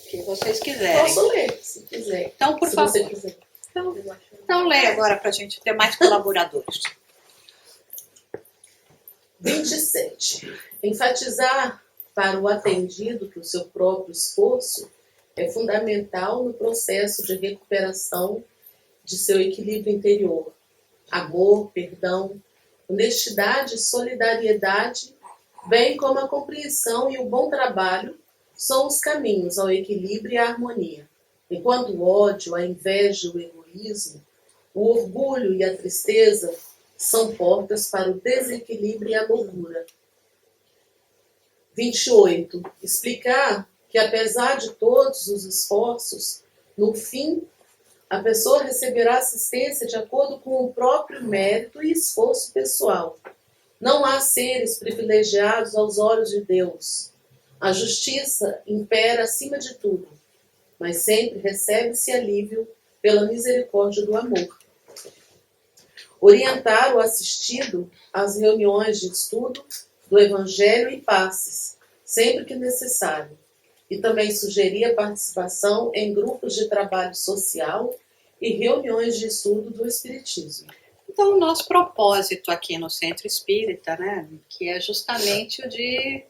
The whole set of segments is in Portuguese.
que vocês quiserem. Posso ler, se quiser. Então, por se favor. Você quiser. Então leia agora para a gente ter mais colaboradores. 27. Enfatizar para o atendido que o seu próprio esforço é fundamental no processo de recuperação de seu equilíbrio interior. Amor, perdão, honestidade e solidariedade, bem como a compreensão e o bom trabalho, são os caminhos ao equilíbrio e à harmonia. Enquanto o ódio, a inveja e o egoísmo, o orgulho e a tristeza são portas para o desequilíbrio e a loucura. 28. Explicar que, apesar de todos os esforços, no fim, a pessoa receberá assistência de acordo com o próprio mérito e esforço pessoal. Não há seres privilegiados aos olhos de Deus. A justiça impera acima de tudo, mas sempre recebe-se alívio pela misericórdia do amor. Orientar o assistido às reuniões de estudo do Evangelho e passes, sempre que necessário. E também sugerir a participação em grupos de trabalho social e reuniões de estudo do Espiritismo. Então, o nosso propósito aqui no Centro Espírita, né, que é justamente o de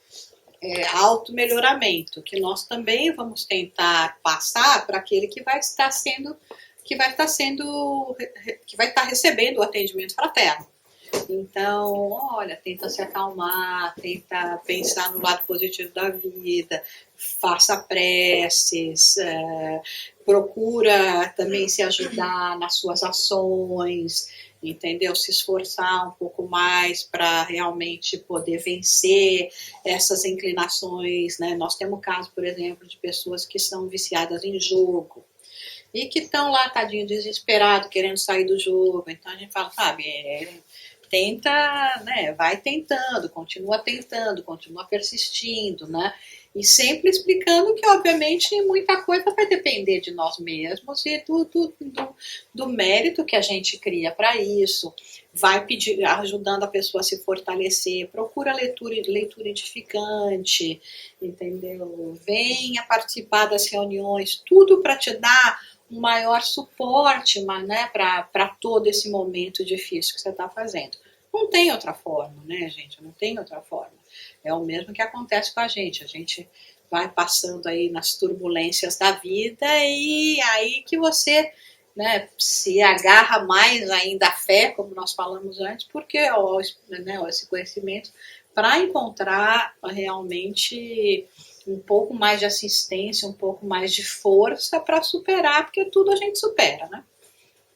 automelhoramento, que nós também vamos tentar passar para aquele que vai estar recebendo o atendimento fraterno. Então, olha, tenta se acalmar, tenta pensar no lado positivo da vida, faça preces, procura também se ajudar nas suas ações, entendeu? Se esforçar um pouco mais para realmente poder vencer essas inclinações, né? Nós temos casos, por exemplo, de pessoas que são viciadas em jogo e que estão lá, tadinho, desesperado, querendo sair do jogo. Então a gente fala, sabe, tenta, né? Vai tentando, continua persistindo, né? E sempre explicando que, obviamente, muita coisa vai depender de nós mesmos e do mérito que a gente cria para isso. Vai pedir, ajudando a pessoa a se fortalecer, procura leitura edificante, entendeu? Venha participar das reuniões, tudo para te dar um maior suporte, né, para todo esse momento difícil que você está fazendo. Não tem outra forma, né, gente? Não tem outra forma. É o mesmo que acontece com a gente vai passando aí nas turbulências da vida e aí que você, né, se agarra mais ainda à fé, como nós falamos antes, porque esse conhecimento, para encontrar realmente um pouco mais de assistência, um pouco mais de força para superar, porque tudo a gente supera, né?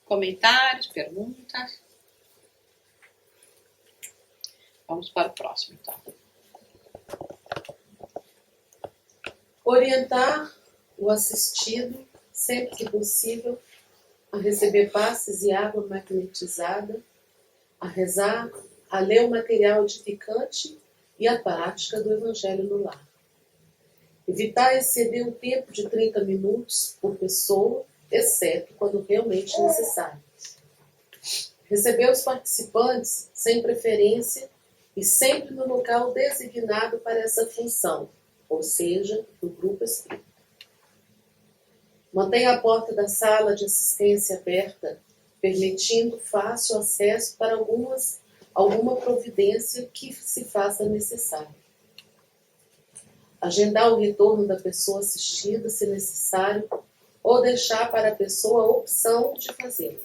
Comentários, perguntas? Vamos para o próximo, então. Orientar o assistido, sempre que possível, a receber passes e água magnetizada, a rezar, a ler o material edificante e a prática do Evangelho no lar. Evitar exceder o tempo de 30 minutos por pessoa, exceto quando realmente necessário. Receber os participantes sem preferência e sempre no local designado para essa função, ou seja, no grupo espírita. Mantenha a porta da sala de assistência aberta, permitindo fácil acesso para alguma providência que se faça necessária. Agendar o retorno da pessoa assistida, se necessário, ou deixar para a pessoa a opção de fazê-lo.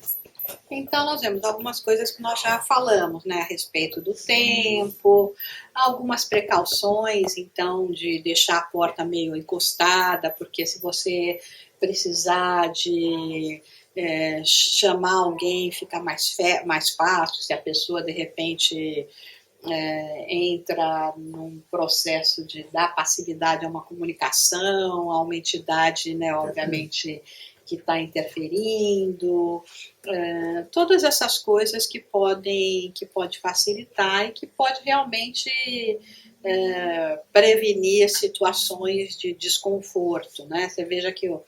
Então, nós vemos algumas coisas que nós já falamos, né, a respeito do tempo, algumas precauções, então, de deixar a porta meio encostada, porque se você precisar de chamar alguém, fica mais fácil, se a pessoa, de repente, entra num processo de dar passividade a uma comunicação, a uma entidade, né, obviamente, que está interferindo, todas essas coisas que pode facilitar e que pode realmente prevenir situações de desconforto, né? Você veja que o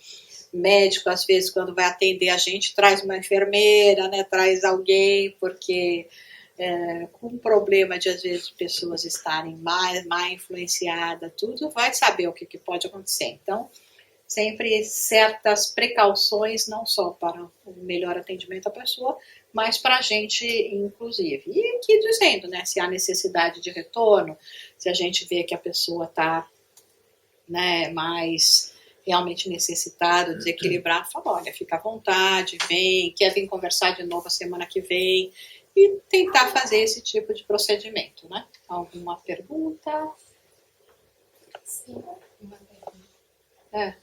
médico, às vezes, quando vai atender a gente, traz uma enfermeira, né? Traz alguém, porque com problema de, às vezes, pessoas estarem mais influenciadas, tudo, vai saber o que pode acontecer. Então, sempre certas precauções, não só para o melhor atendimento à pessoa, mas para a gente, inclusive. E aqui dizendo, né, se há necessidade de retorno, se a gente vê que a pessoa está, né, mais realmente necessitada, desequilibrada, fala, olha, fica à vontade, vem, quer vir conversar de novo a semana que vem, e tentar fazer esse tipo de procedimento, né? Alguma pergunta? Sim, uma pergunta.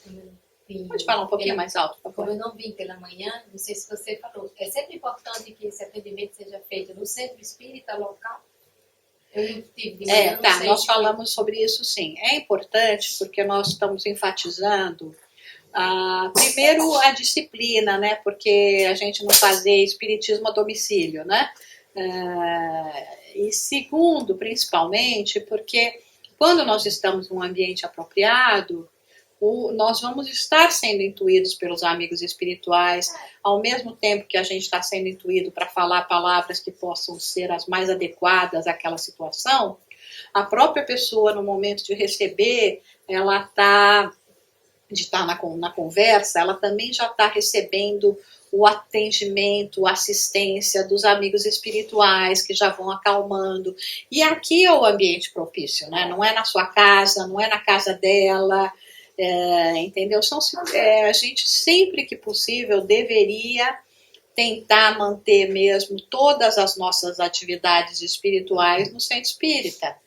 Como eu não vim, pode falar um pouquinho mais alto, por favor? Como eu não vim pela manhã, não sei se você falou, é sempre importante que esse atendimento seja feito no centro espírita local? Eu não tive de manhã, tá, nós falamos sobre isso sim. É importante porque nós estamos enfatizando primeiro a disciplina, né? Porque a gente não fazer espiritismo a domicílio, né? E segundo, principalmente, porque quando nós estamos num ambiente apropriado, nós vamos estar sendo intuídos pelos amigos espirituais, ao mesmo tempo que a gente está sendo intuído para falar palavras que possam ser as mais adequadas àquela situação, a própria pessoa, no momento de receber, ela está na conversa, ela também já está recebendo o atendimento, a assistência dos amigos espirituais que já vão acalmando. E aqui é o ambiente propício, né? Não é na sua casa, não é na casa dela, entendeu? A gente sempre que possível deveria tentar manter mesmo todas as nossas atividades espirituais no centro espírita,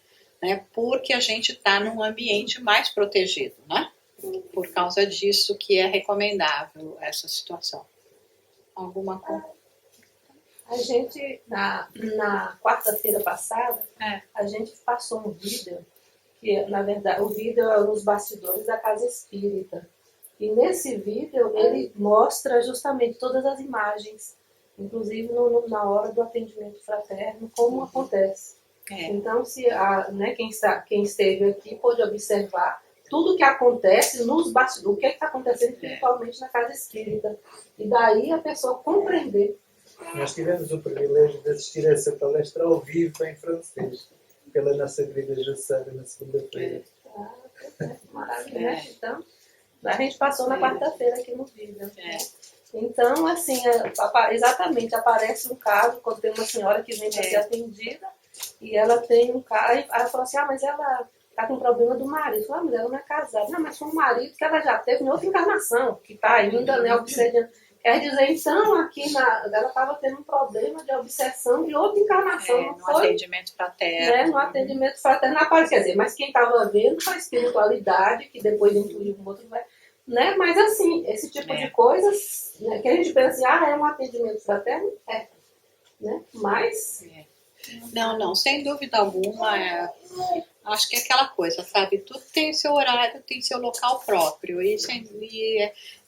né? Porque a gente está num ambiente mais protegido, né? Por causa disso que é recomendável essa situação. Alguma coisa? A gente, na quarta-feira passada, a gente passou um vídeo, que na verdade o vídeo é nos bastidores da Casa Espírita. E nesse vídeo ele mostra justamente todas as imagens, inclusive na hora do atendimento fraterno, como acontece. Então, quem esteve aqui pôde observar tudo que acontece nos bastidores, o que está acontecendo espiritualmente na Casa Espírita. E daí a pessoa compreender. Nós tivemos o privilégio de assistir a essa palestra ao vivo em francês, pela nossa querida Jussara, na segunda-feira. Maravilha. Então, a gente passou na quarta-feira aqui no vídeo. Então, assim, exatamente, aparece um caso, quando tem uma senhora que vem para ser atendida, e ela tem um caso, aí ela fala assim, mas ela está com problema do marido. Fala, mas ela não é casada. Não, mas foi um marido que ela já teve em outra encarnação, que está ainda, né, obsediando. Quer dizer, então, aqui ela estava tendo um problema de obsessão de outra encarnação. Não no foi, atendimento fraterno. No atendimento fraterno, quer dizer, mas quem estava vendo foi a espiritualidade, que depois intuiu um outro, né? Mas assim, esse tipo de coisas, né, que a gente pensa assim, é um atendimento fraterno? Né? Mas... Não, sem dúvida alguma, acho que é aquela coisa, sabe? Tudo tem seu horário, tem seu local próprio. E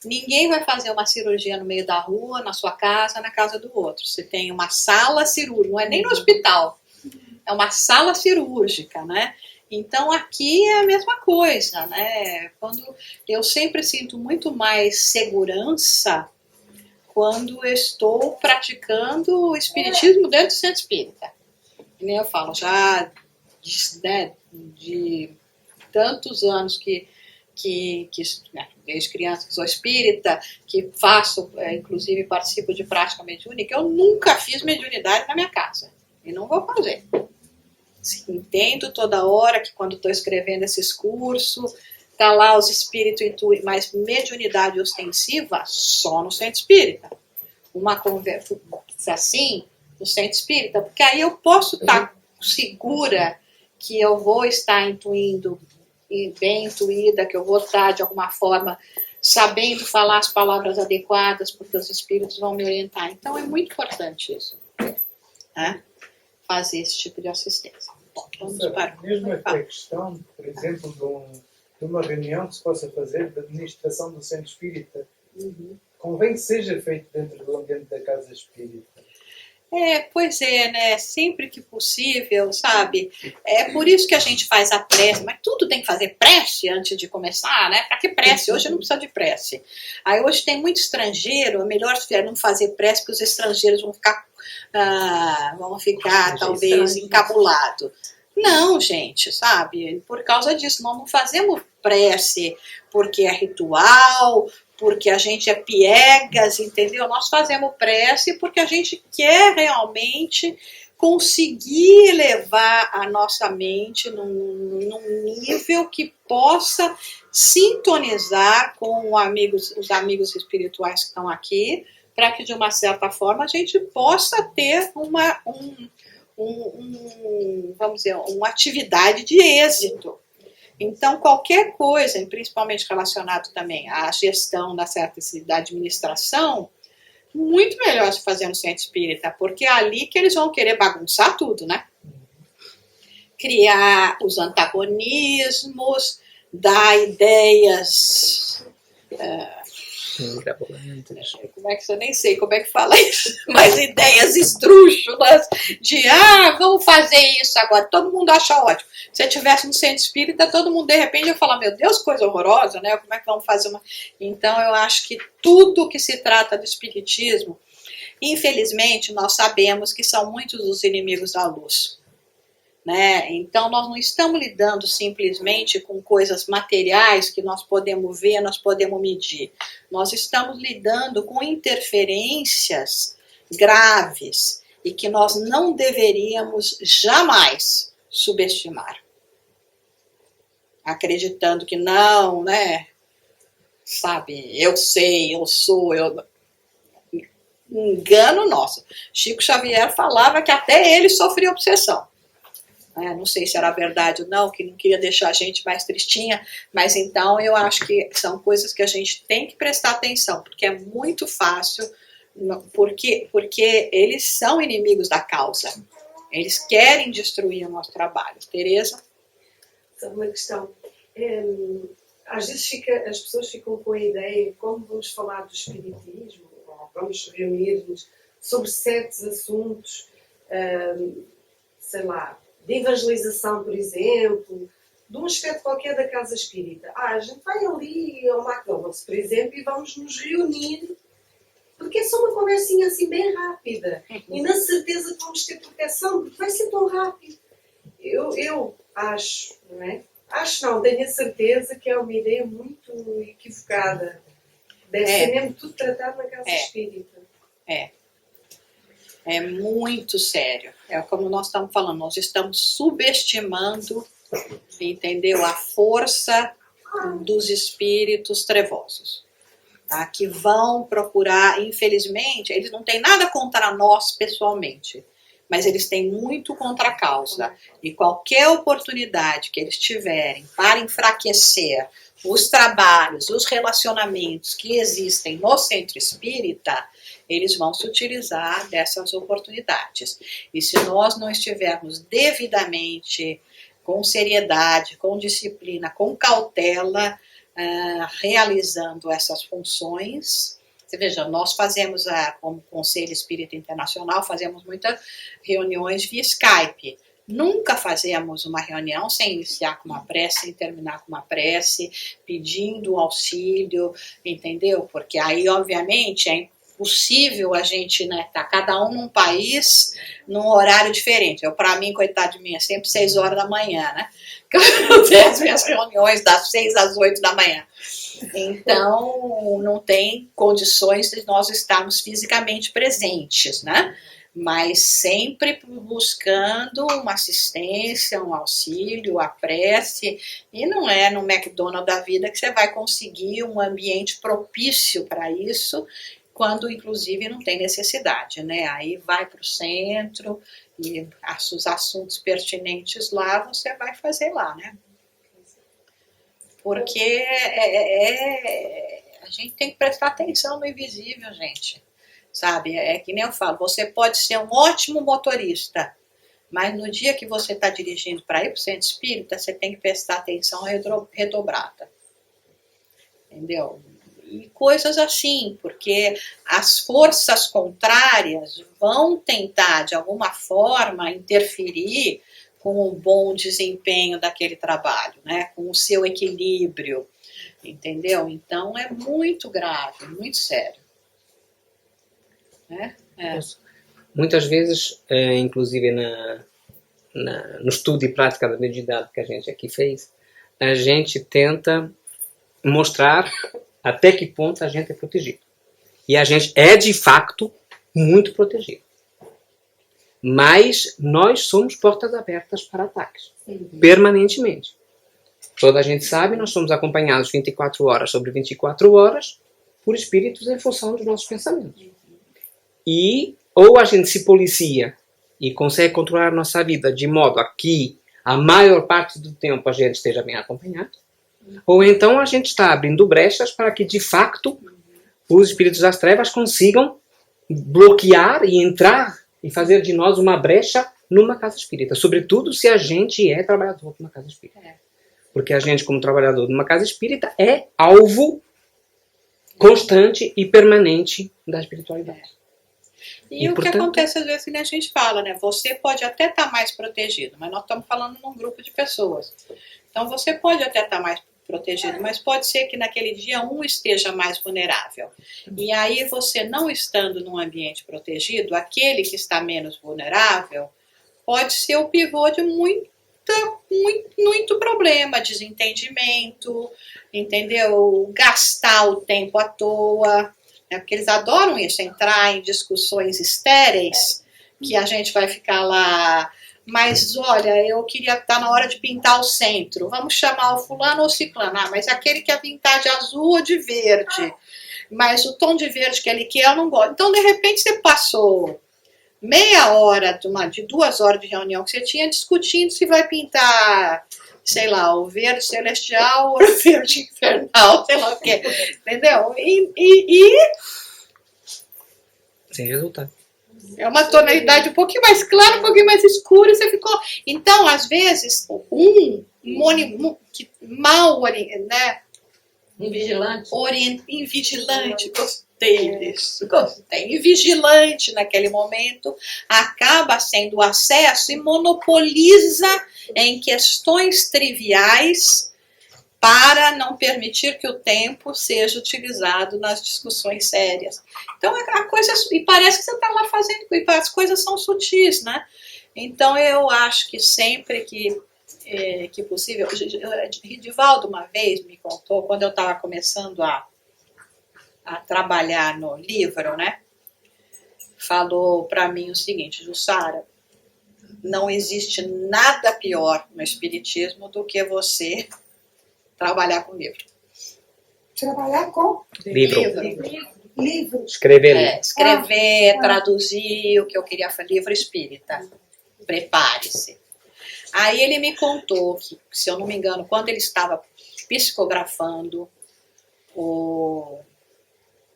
ninguém vai fazer uma cirurgia no meio da rua, na sua casa, na casa do outro. Você tem uma sala cirúrgica, não é nem no hospital, é uma sala cirúrgica, né? Então aqui é a mesma coisa, né? Eu sempre sinto muito mais segurança quando eu estou praticando o espiritismo dentro do centro espírita. E nem eu falo, já de tantos anos que desde criança que sou espírita, que faço, inclusive participo de prática mediúnica, eu nunca fiz mediunidade na minha casa. E não vou fazer. Entendo toda hora que quando estou escrevendo esses cursos, tá lá os espíritos intuitivos, mas mediunidade ostensiva só no centro espírita. Uma conversa assim no centro espírita, porque aí eu posso estar segura que eu vou estar intuindo, e bem intuída, que eu vou estar de alguma forma sabendo falar as palavras adequadas, porque os espíritos vão me orientar. Então é muito importante isso, né? Fazer esse tipo de assistência. Bom, vamos para mesmo a questão, por exemplo, de uma reunião que se possa fazer de administração do centro espírita, convém que seja feito dentro do ambiente da casa espírita. Pois é, né? Sempre que possível, sabe? É por isso que a gente faz a prece, mas tudo tem que fazer prece antes de começar, né? Para que prece? Hoje não precisa de prece. Aí hoje tem muito estrangeiro, é melhor não fazer prece, porque os estrangeiros vão ficar talvez encabulados. Não, gente, sabe? Por causa disso, nós não fazemos prece porque é ritual, porque a gente é piegas, entendeu? Nós fazemos prece porque a gente quer realmente conseguir elevar a nossa mente num nível que possa sintonizar com os amigos espirituais que estão aqui, para que de uma certa forma a gente possa ter vamos dizer, uma atividade de êxito. Então, qualquer coisa, principalmente relacionado também à gestão da administração, muito melhor se fazer no centro espírita, porque é ali que eles vão querer bagunçar tudo, né? Criar os antagonismos, dar ideias... como é que eu nem sei como é que fala isso, mas ideias esdrúxulas de vamos fazer isso agora, todo mundo acha ótimo. Se eu estivesse no centro espírita, todo mundo de repente ia falar, meu Deus, coisa horrorosa, né? Como é que vamos fazer uma... Então eu acho que tudo que se trata do espiritismo, infelizmente nós sabemos que são muitos os inimigos da luz. Né? Então nós não estamos lidando simplesmente com coisas materiais que nós podemos ver, nós podemos medir. Nós estamos lidando com interferências graves e que nós não deveríamos jamais subestimar. Acreditando que não, né? Sabe, eu sei, eu sou, engano nosso. Chico Xavier falava que até ele sofria obsessão. Não sei se era verdade ou não, que não queria deixar a gente mais tristinha, mas então eu acho que são coisas que a gente tem que prestar atenção, porque é muito fácil, porque eles são inimigos da causa, eles querem destruir o nosso trabalho. Tereza? Sabe uma questão, às vezes as pessoas ficam com a ideia, como vamos falar do espiritismo, ou vamos reunir-nos sobre certos assuntos, sei lá, de evangelização, por exemplo, de um aspecto qualquer da casa espírita. A gente vai ali ao McDonald's, por exemplo, e vamos nos reunir, porque é só uma conversinha assim bem rápida. E na certeza que vamos ter proteção, porque vai ser tão rápido. Eu acho, não é? Acho não, tenho a certeza que é uma ideia muito equivocada. Deve ser mesmo tudo tratado na casa espírita. É muito sério. É como nós estamos falando, nós estamos subestimando, entendeu? A força dos espíritos trevosos, tá? Que vão procurar, infelizmente, eles não têm nada contra nós pessoalmente, mas eles têm muito contra a causa. E qualquer oportunidade que eles tiverem para enfraquecer os trabalhos, os relacionamentos que existem no centro espírita, eles vão se utilizar dessas oportunidades. E se nós não estivermos devidamente, com seriedade, com disciplina, com cautela, realizando essas funções, você veja, nós fazemos, como Conselho Espírita Internacional, fazemos muitas reuniões via Skype. Nunca fazemos uma reunião sem iniciar com uma prece, sem terminar com uma prece, pedindo auxílio, entendeu? Porque aí, obviamente, é possível a gente, né, tá cada um num país, num horário diferente. Para mim, coitado de mim, é sempre 6 horas da manhã, né? Eu tenho as minhas reuniões das 6 às 8 da manhã. Então, não tem condições de nós estarmos fisicamente presentes, né? Mas sempre buscando uma assistência, um auxílio, a prece, e não é no McDonald's da vida que você vai conseguir um ambiente propício para isso, quando inclusive não tem necessidade, né? Aí vai para o centro e os assuntos pertinentes lá você vai fazer lá, né? Porque a gente tem que prestar atenção no invisível, gente. Sabe, é que nem eu falo, você pode ser um ótimo motorista, mas no dia que você está dirigindo para ir para o centro espírita, você tem que prestar atenção redobrada. Entendeu? E coisas assim, porque as forças contrárias vão tentar, de alguma forma, interferir com o bom desempenho daquele trabalho, né? Com o seu equilíbrio, entendeu? Então é muito grave, muito sério. Muitas vezes, inclusive no estudo e prática da mediunidade que a gente aqui fez, a gente tenta mostrar até que ponto a gente é protegido. E a gente é, de fato, muito protegido. Mas nós somos portas abertas para ataques. Permanentemente. Toda a gente sabe, nós somos acompanhados 24 horas sobre 24 horas por espíritos em função dos nossos pensamentos. E ou a gente se policia e consegue controlar a nossa vida de modo a que a maior parte do tempo a gente esteja bem acompanhado, ou então a gente está abrindo brechas para que, de facto, os espíritos das trevas consigam bloquear e entrar e fazer de nós uma brecha numa casa espírita. Sobretudo se a gente é trabalhador de uma casa espírita. Porque a gente, como trabalhador de uma casa espírita, é alvo constante e permanente da espiritualidade. E o portanto, que acontece às vezes que a gente fala, né? Você pode até estar mais protegido, mas nós estamos falando num grupo de pessoas. Então você pode até estar mais protegido, mas pode ser que naquele dia um esteja mais vulnerável. E aí você não estando num ambiente protegido, aquele que está menos vulnerável pode ser o pivô de muito problema, desentendimento, entendeu? Gastar o tempo à toa. Porque eles adoram isso, entrar em discussões estéreis, que a gente vai ficar lá, mas olha, eu queria estar na hora de pintar o centro, vamos chamar o fulano ou ciclano, mas aquele quer pintar de azul ou de verde, mas o tom de verde que ele quer eu não gosto. Então, de repente, você passou meia hora, de 2 horas de reunião que você tinha, discutindo se vai pintar, sei lá, o verde celestial ou o verde infernal, sei lá o quê, entendeu? Sem resultado. É uma tonalidade um pouquinho mais clara, um pouquinho mais escura, e você ficou... Então, às vezes, né? Invigilante, gostei disso, gostei. Invigilante naquele momento, acaba sendo o acesso e monopoliza em questões triviais para não permitir que o tempo seja utilizado nas discussões sérias. Então, a coisa... E parece que você está lá fazendo... E as coisas são sutis, né? Então, eu acho que sempre que possível... Ridivaldo, uma vez, me contou, quando eu estava começando a trabalhar no livro, né? Falou para mim o seguinte: Jussara, não existe nada pior no espiritismo do que você trabalhar com livro. Trabalhar com? Livro. Escrever. Escrever, traduzir o que eu queria fazer, livro espírita. Prepare-se. Aí ele me contou que, se eu não me engano, quando ele estava psicografando o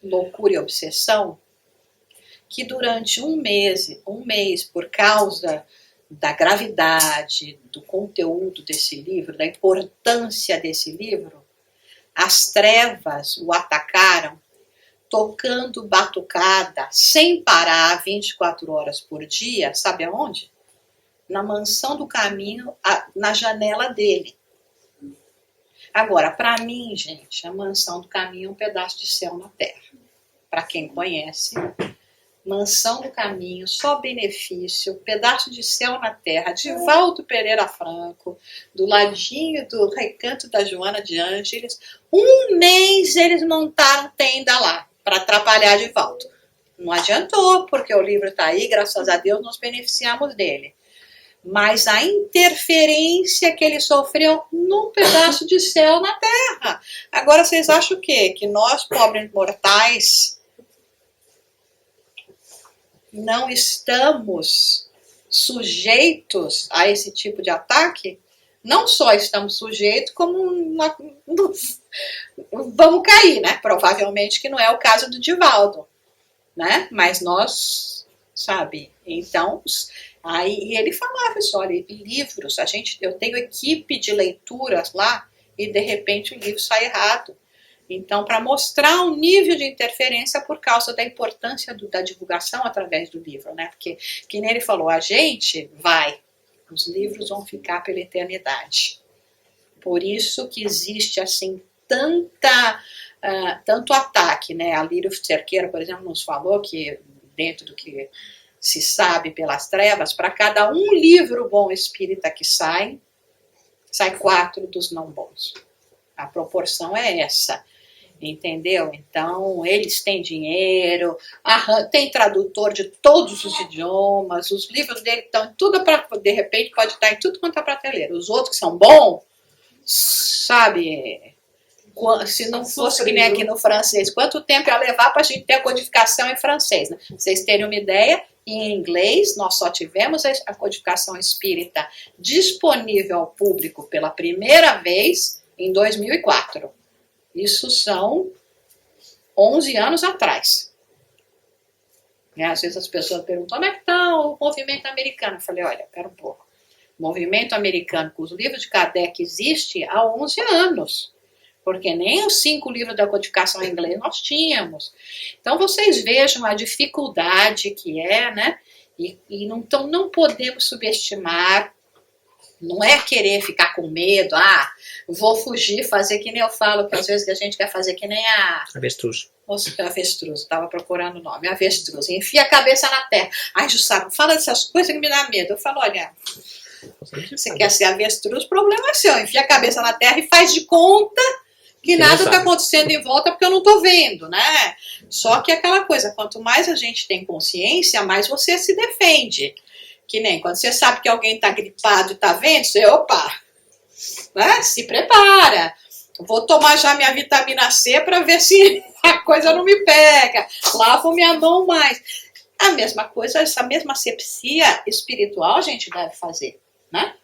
Loucura e Obsessão, que durante um mês, por causa da gravidade, do conteúdo desse livro, da importância desse livro, as trevas o atacaram tocando batucada, sem parar, 24 horas por dia, sabe aonde? Na Mansão do Caminho, na janela dele. Agora, para mim, gente, a Mansão do Caminho é um pedaço de céu na terra. Para quem conhece, Mansão do Caminho, só benefício, pedaço de céu na terra, de Valdo Pereira Franco, do ladinho do Recanto da Joana de Ângeles. Um mês eles montaram tenda lá, para atrapalhar de Valdo. Não adiantou, porque o livro está aí, graças a Deus, nos beneficiamos dele. Mas a interferência que ele sofreu num pedaço de céu na terra. Agora, vocês acham o quê? Que nós, pobres mortais, não estamos sujeitos a esse tipo de ataque? Não só estamos sujeitos, como vamos cair, né? Provavelmente que não é o caso do Divaldo, né? Mas nós, sabe? Então, aí ele falava isso, olha, livros, eu tenho equipe de leituras lá e de repente o livro sai errado. Então, para mostrar um nível de interferência por causa da importância da divulgação através do livro, né? Porque, que nem ele falou, a gente os livros vão ficar pela eternidade. Por isso que existe, assim, tanto ataque, né? A Lírio Cerqueira, por exemplo, nos falou que, dentro do que se sabe pelas trevas, para cada um livro bom espírita que sai, sai 4 dos não bons. A proporção é essa. Entendeu? Então, eles têm dinheiro, tem tradutor de todos os idiomas, os livros dele estão tudo para, de repente, pode estar em tudo quanto é prateleira. Os outros que são bons, sabe, se não fosse que nem aqui no francês, quanto tempo ia levar para a gente ter a codificação em francês? Né? Pra vocês terem uma ideia, em inglês nós só tivemos a codificação espírita disponível ao público pela primeira vez em 2004. Isso são 11 anos atrás. Às vezes as pessoas perguntam, como é que está o movimento americano? Eu falei, olha, espera um pouco. O movimento americano com os livros de Kardec existe há 11 anos. Porque nem os 5 livros da codificação em inglês nós tínhamos. Então vocês vejam a dificuldade que é, né? Então não podemos subestimar. Não é querer ficar com medo, vou fugir, fazer que nem eu falo, que às vezes a gente quer fazer que nem a... Avestruz. Nossa, avestruz, estava procurando o nome, avestruz, enfia a cabeça na terra. Ai, Jussara, não fala dessas coisas que me dá medo. Eu falo, olha, você quer ser avestruz, o problema é seu, enfia a cabeça na terra e faz de conta que nada está acontecendo em volta porque eu não estou vendo, né? Só que aquela coisa, quanto mais a gente tem consciência, mais você se defende. Que nem quando você sabe que alguém está gripado e está vendo, você, opa, né? Se prepara. Vou tomar já minha vitamina C para ver se a coisa não me pega. Lavo minha mão mais. A mesma coisa, essa mesma asepsia espiritual a gente deve fazer, né?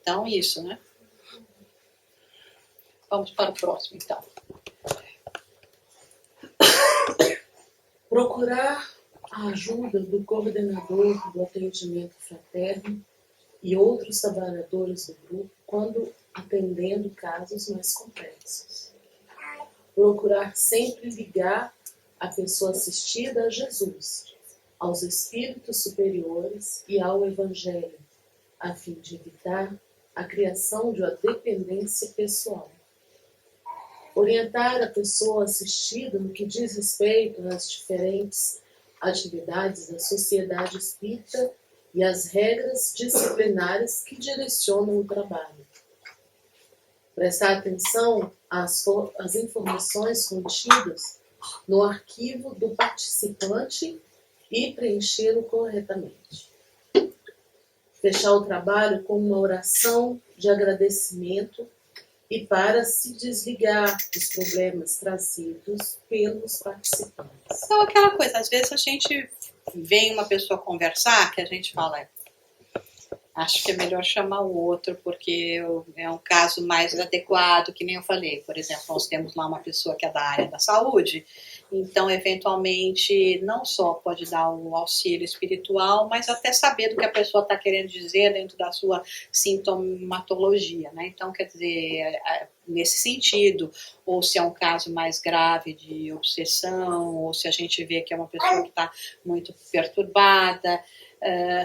Então, isso, né? Vamos para o próximo, então. Procurar a ajuda do coordenador do atendimento fraterno e outros trabalhadores do grupo quando atendendo casos mais complexos. Procurar sempre ligar a pessoa assistida a Jesus, aos espíritos superiores e ao Evangelho, a fim de evitar a criação de uma dependência pessoal. Orientar a pessoa assistida no que diz respeito às diferentes atividades da sociedade espírita e as regras disciplinares que direcionam o trabalho. Prestar atenção às informações contidas no arquivo do participante e preenchê-lo corretamente. Fechar o trabalho com uma oração de agradecimento e para se desligar dos problemas trazidos pelos participantes. Então, aquela coisa, às vezes a gente vem uma pessoa conversar, que a gente fala, acho que é melhor chamar o outro, porque é um caso mais adequado, que nem eu falei. Por exemplo, nós temos lá uma pessoa que é da área da saúde, então, eventualmente, não só pode dar o auxílio espiritual, mas até saber do que a pessoa está querendo dizer dentro da sua sintomatologia, né? Então, quer dizer, nesse sentido, ou se é um caso mais grave de obsessão, ou se a gente vê que é uma pessoa que está muito perturbada,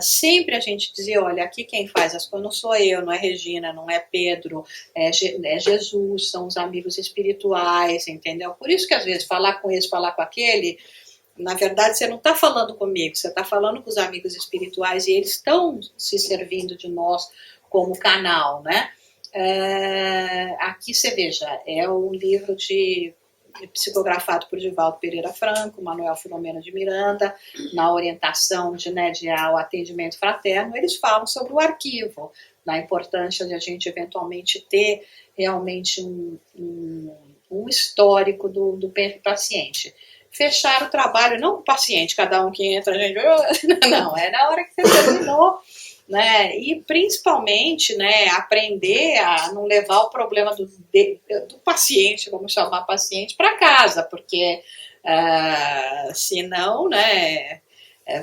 sempre a gente dizer, olha, aqui quem faz as coisas não sou eu, não é Regina, não é Pedro, é Jesus, são os amigos espirituais, entendeu? Por isso que às vezes falar com esse, falar com aquele, na verdade você não está falando comigo, você está falando com os amigos espirituais e eles estão se servindo de nós como canal, né? Aqui você veja, é um livro psicografado por Divaldo Pereira Franco, Manuel Filomeno de Miranda, na orientação de ao atendimento fraterno, eles falam sobre o arquivo, da importância de a gente eventualmente ter realmente um histórico do paciente. Fechar o trabalho, não com o paciente, cada um que entra, a gente... Não, é na hora que você terminou, né? E principalmente, né, aprender a não levar o problema do paciente, vamos chamar paciente, para casa, porque senão, né,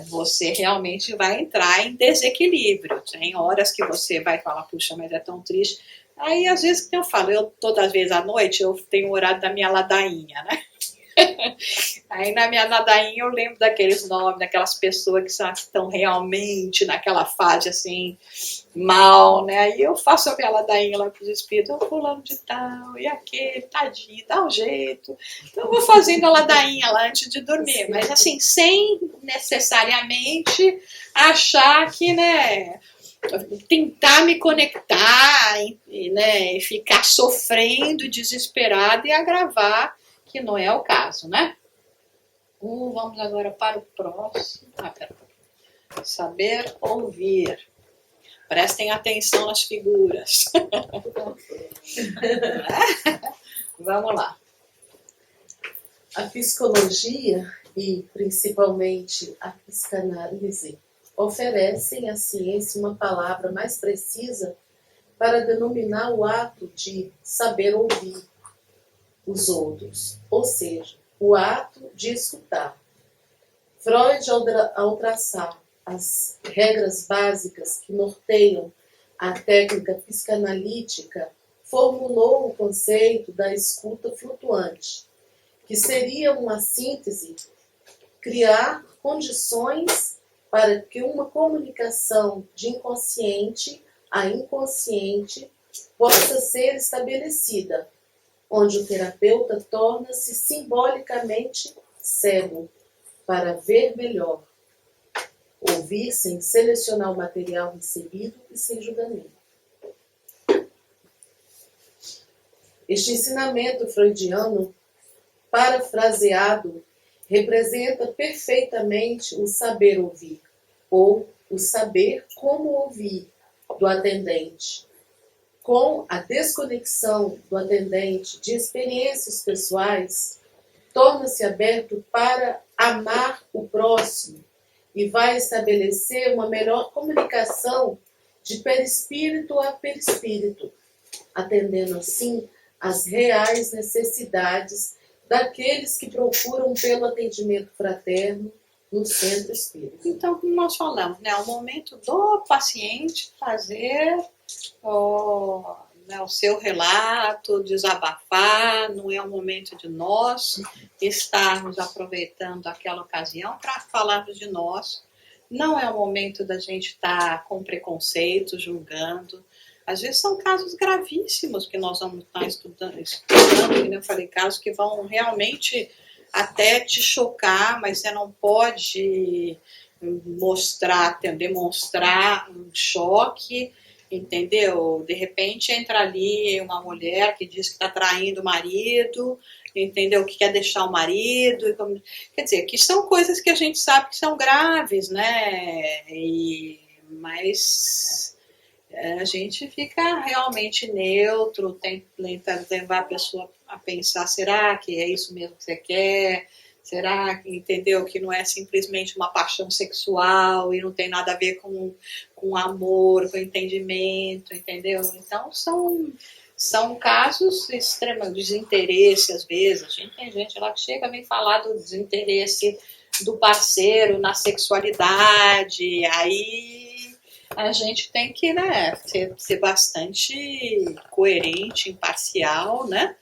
você realmente vai entrar em desequilíbrio. Tem horas que você vai falar, puxa, mas é tão triste. Aí, às vezes, eu falo, todas as vezes à noite, eu tenho o horário da minha ladainha, né? Aí na minha ladainha eu lembro daqueles nomes, daquelas pessoas que estão realmente naquela fase assim, mal, né? Aí eu faço a minha ladainha lá para os espíritos, eu fulano de tal, e aquele, tadinho, dá um jeito. Então eu vou fazendo a ladainha lá antes de dormir, mas assim, sem necessariamente achar que, né, tentar me conectar, né, e ficar sofrendo, desesperado e agravar, que não é o caso, né? Vamos agora para o próximo. Saber ouvir. Prestem atenção nas figuras. Vamos lá. A psicologia e principalmente a psicanálise oferecem à ciência uma palavra mais precisa para denominar o ato de saber ouvir os outros, ou seja, o ato de escutar. Freud, ao traçar as regras básicas que norteiam a técnica psicanalítica, formulou o conceito da escuta flutuante, que seria uma síntese, criar condições para que uma comunicação de inconsciente a inconsciente possa ser estabelecida, onde o terapeuta torna-se simbolicamente cego para ver melhor, ouvir sem selecionar o material recebido e sem julgamento. Este ensinamento freudiano, parafraseado, representa perfeitamente o saber ouvir, ou o saber como ouvir do atendente. Com a desconexão do atendente de experiências pessoais, torna-se aberto para amar o próximo e vai estabelecer uma melhor comunicação de perispírito a perispírito, atendendo assim às reais necessidades daqueles que procuram pelo atendimento fraterno no centro espírita. Então, como nós falamos, né, o momento do paciente fazer o seu relato, desabafar, não é o momento de nós estarmos aproveitando aquela ocasião para falarmos de nós, não é o momento da gente estar com preconceito, julgando. Às vezes são casos gravíssimos que nós vamos estar estudando, que eu falei, casos que vão realmente até te chocar, mas você não pode demonstrar um choque, entendeu? De repente entra ali uma mulher que diz que está traindo o marido, entendeu? Que quer deixar o marido. Quer dizer, que são coisas que a gente sabe que são graves, né? Mas a gente fica realmente neutro, tenta levar a pessoa a pensar, será que é isso mesmo que você quer? Será que, entendeu, que não é simplesmente uma paixão sexual e não tem nada a ver com amor, com entendimento, entendeu? Então, são casos extremos, desinteresse, às vezes. Tem gente lá que chega a me falar do desinteresse do parceiro na sexualidade, aí a gente tem que, né, ser bastante coerente, imparcial, né?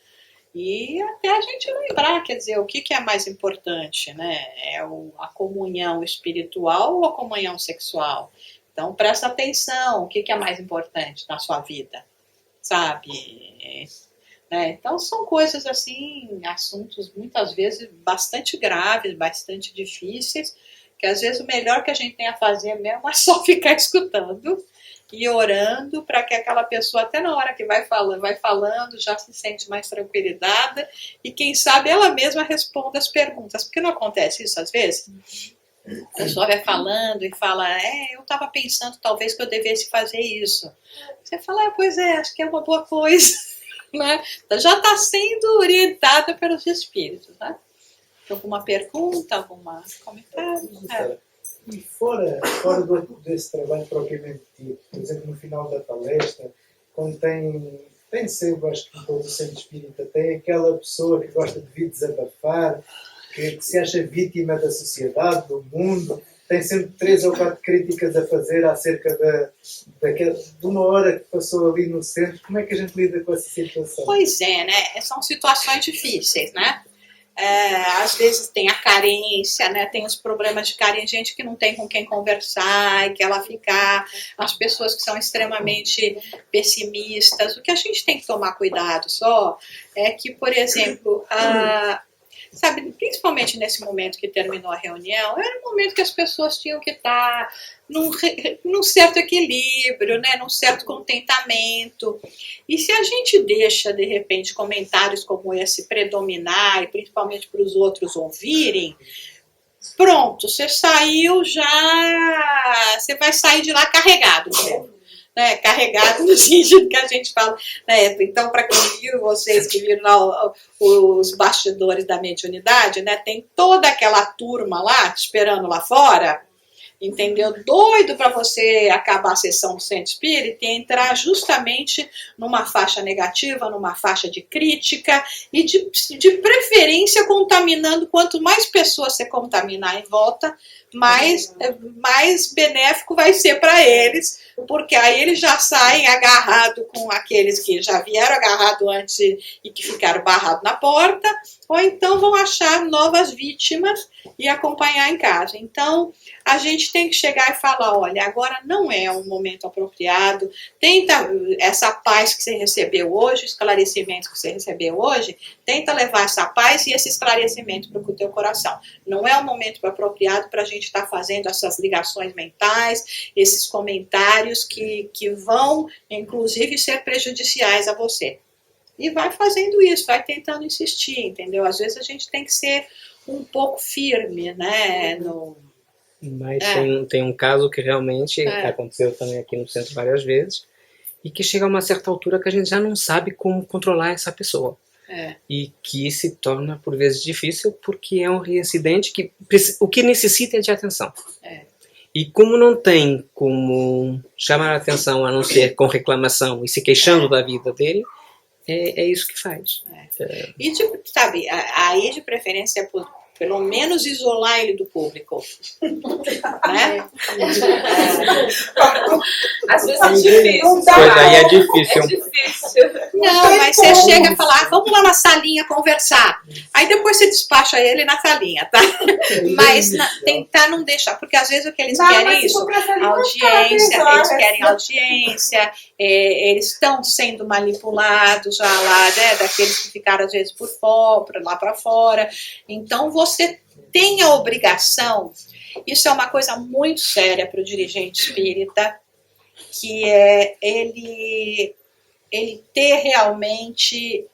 E até a gente lembrar, quer dizer, o que é mais importante, né? É a comunhão espiritual ou a comunhão sexual? Então, presta atenção, o que é mais importante na sua vida, sabe? Né? Então, são coisas assim, assuntos muitas vezes bastante graves, bastante difíceis, que às vezes o melhor que a gente tem a fazer mesmo é só ficar escutando e orando para que aquela pessoa, até na hora que vai falando, já se sente mais tranquilizada e quem sabe ela mesma responda as perguntas, porque não acontece isso às vezes? A pessoa vai falando e fala, eu estava pensando talvez que eu devesse fazer isso. Você fala, pois é, acho que é uma boa coisa, né? Então, já está sendo orientada pelos espíritos, né? Alguma pergunta, alguma comentário? E fora desse trabalho propriamente dito, por exemplo, no final da palestra, quando tem sempre, acho que todo o centro espírita tem aquela pessoa que gosta de vir desabafar, que se acha vítima da sociedade, do mundo, tem sempre 3 ou 4 críticas a fazer acerca de uma hora que passou ali no centro. Como é que a gente lida com essa situação? Pois é, né? São situações difíceis, né? Às vezes tem a carência, né? Tem os problemas de carência, gente que não tem com quem conversar e que ela ficar, as pessoas que são extremamente pessimistas. O que a gente tem que tomar cuidado só é que, por exemplo, sabe, principalmente nesse momento que terminou a reunião, era um momento que as pessoas tinham que estar num certo equilíbrio, né, num certo contentamento. E se a gente deixa, de repente, comentários como esse predominar, e principalmente para os outros ouvirem, pronto, você saiu já, você vai sair de lá carregado, né? Carregado no sentido que a gente fala, né? Então, para quem viu, vocês que viram lá os bastidores da mediunidade, né? Tem toda aquela turma lá, esperando lá fora, entendeu? Doido para você acabar a sessão do Centro Espírita e entrar justamente numa faixa negativa, numa faixa de crítica e de preferência contaminando. Quanto mais pessoas você contaminar em volta, mais benéfico vai ser para eles, porque aí eles já saem agarrados com aqueles que já vieram agarrados antes e que ficaram barrados na porta, ou então vão achar novas vítimas e acompanhar em casa. Então, a gente tem que chegar e falar, olha, agora não é um momento apropriado, tenta essa paz que você recebeu hoje, esclarecimentos que você recebeu hoje, tenta levar essa paz e esse esclarecimento para o teu coração. Não é um momento apropriado para a gente estar fazendo essas ligações mentais, esses comentários que vão, inclusive, ser prejudiciais a você. E vai fazendo isso, vai tentando insistir, entendeu? Às vezes a gente tem que ser um pouco firme, né? Mas tem um caso que realmente aconteceu também aqui no centro várias vezes, e que chega a uma certa altura que a gente já não sabe como controlar essa pessoa. E que se torna por vezes difícil, porque é um reincidente que o que necessita é de atenção. E como não tem como chamar a atenção a não ser com reclamação e se queixando da vida dele, é isso que faz. E, sabe, aí de preferência, pelo menos isolar ele do público. Né? Às vezes é difícil. Pois aí é difícil. É difícil. Não, mas você chega a falar, vamos lá na salinha conversar. Aí depois você despacha ele na salinha, tá? Mas tentar não deixar, porque às vezes o que eles querem é isso, audiência, eles querem audiência, eles estão sendo manipulados já lá, né, daqueles que ficaram às vezes por fora, lá para fora. Então você tem a obrigação, isso é uma coisa muito séria para o dirigente espírita, que é ele ter realmente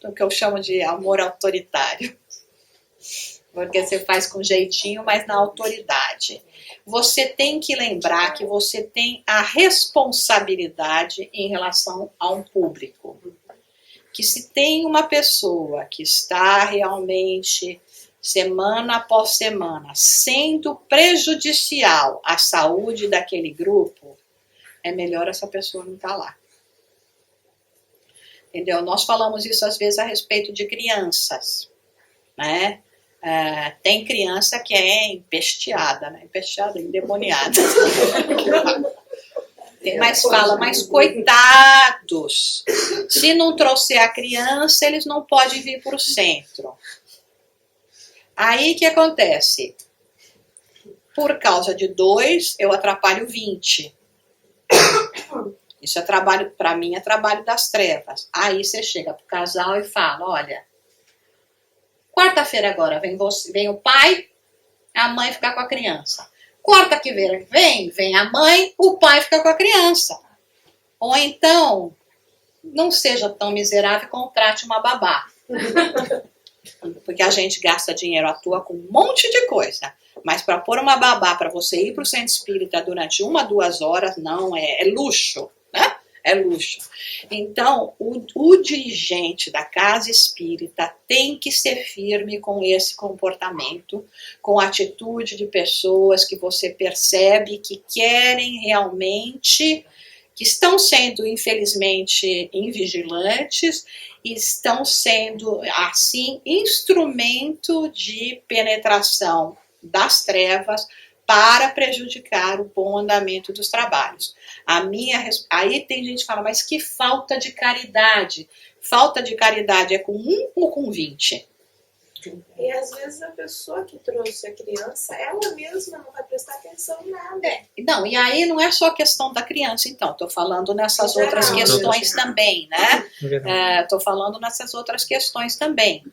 o que eu chamo de amor autoritário. Porque você faz com jeitinho, mas na autoridade. Você tem que lembrar que você tem a responsabilidade em relação a um público. Que se tem uma pessoa que está realmente, semana após semana, sendo prejudicial à saúde daquele grupo, é melhor essa pessoa não estar lá. Entendeu? Nós falamos isso às vezes a respeito de crianças, né? Tem criança que é empesteada, né? Empesteada, endemoniada. Mas fala, mas coitados, se não trouxer a criança, eles não podem vir para o centro. Aí o que acontece? Por causa de 2, eu atrapalho 20. Isso é trabalho, para mim, é trabalho das trevas. Aí você chega pro casal e fala, olha, quarta-feira agora vem o pai, a mãe fica com a criança. Quarta que vem a mãe, o pai fica com a criança. Ou então, não seja tão miserável e contrate uma babá. Porque a gente gasta dinheiro à toa com um monte de coisa. Mas para pôr uma babá para você ir para o centro espírita durante 1, 2 horas, não, é luxo. Né? É luxo. Então, o dirigente da casa espírita tem que ser firme com esse comportamento, com a atitude de pessoas que você percebe que querem realmente, que estão sendo, infelizmente, invigilantes, e estão sendo, assim, instrumento de penetração das trevas para prejudicar o bom andamento dos trabalhos. Aí tem gente que fala, mas que falta de caridade. Falta de caridade é com 1 ou com 20? E às vezes a pessoa que trouxe a criança, ela mesma não vai prestar atenção em nada. Não, e aí não é só a questão da criança, então. Estou falando nessas Geral, outras questões geral. também, né? Estou falando nessas outras questões também.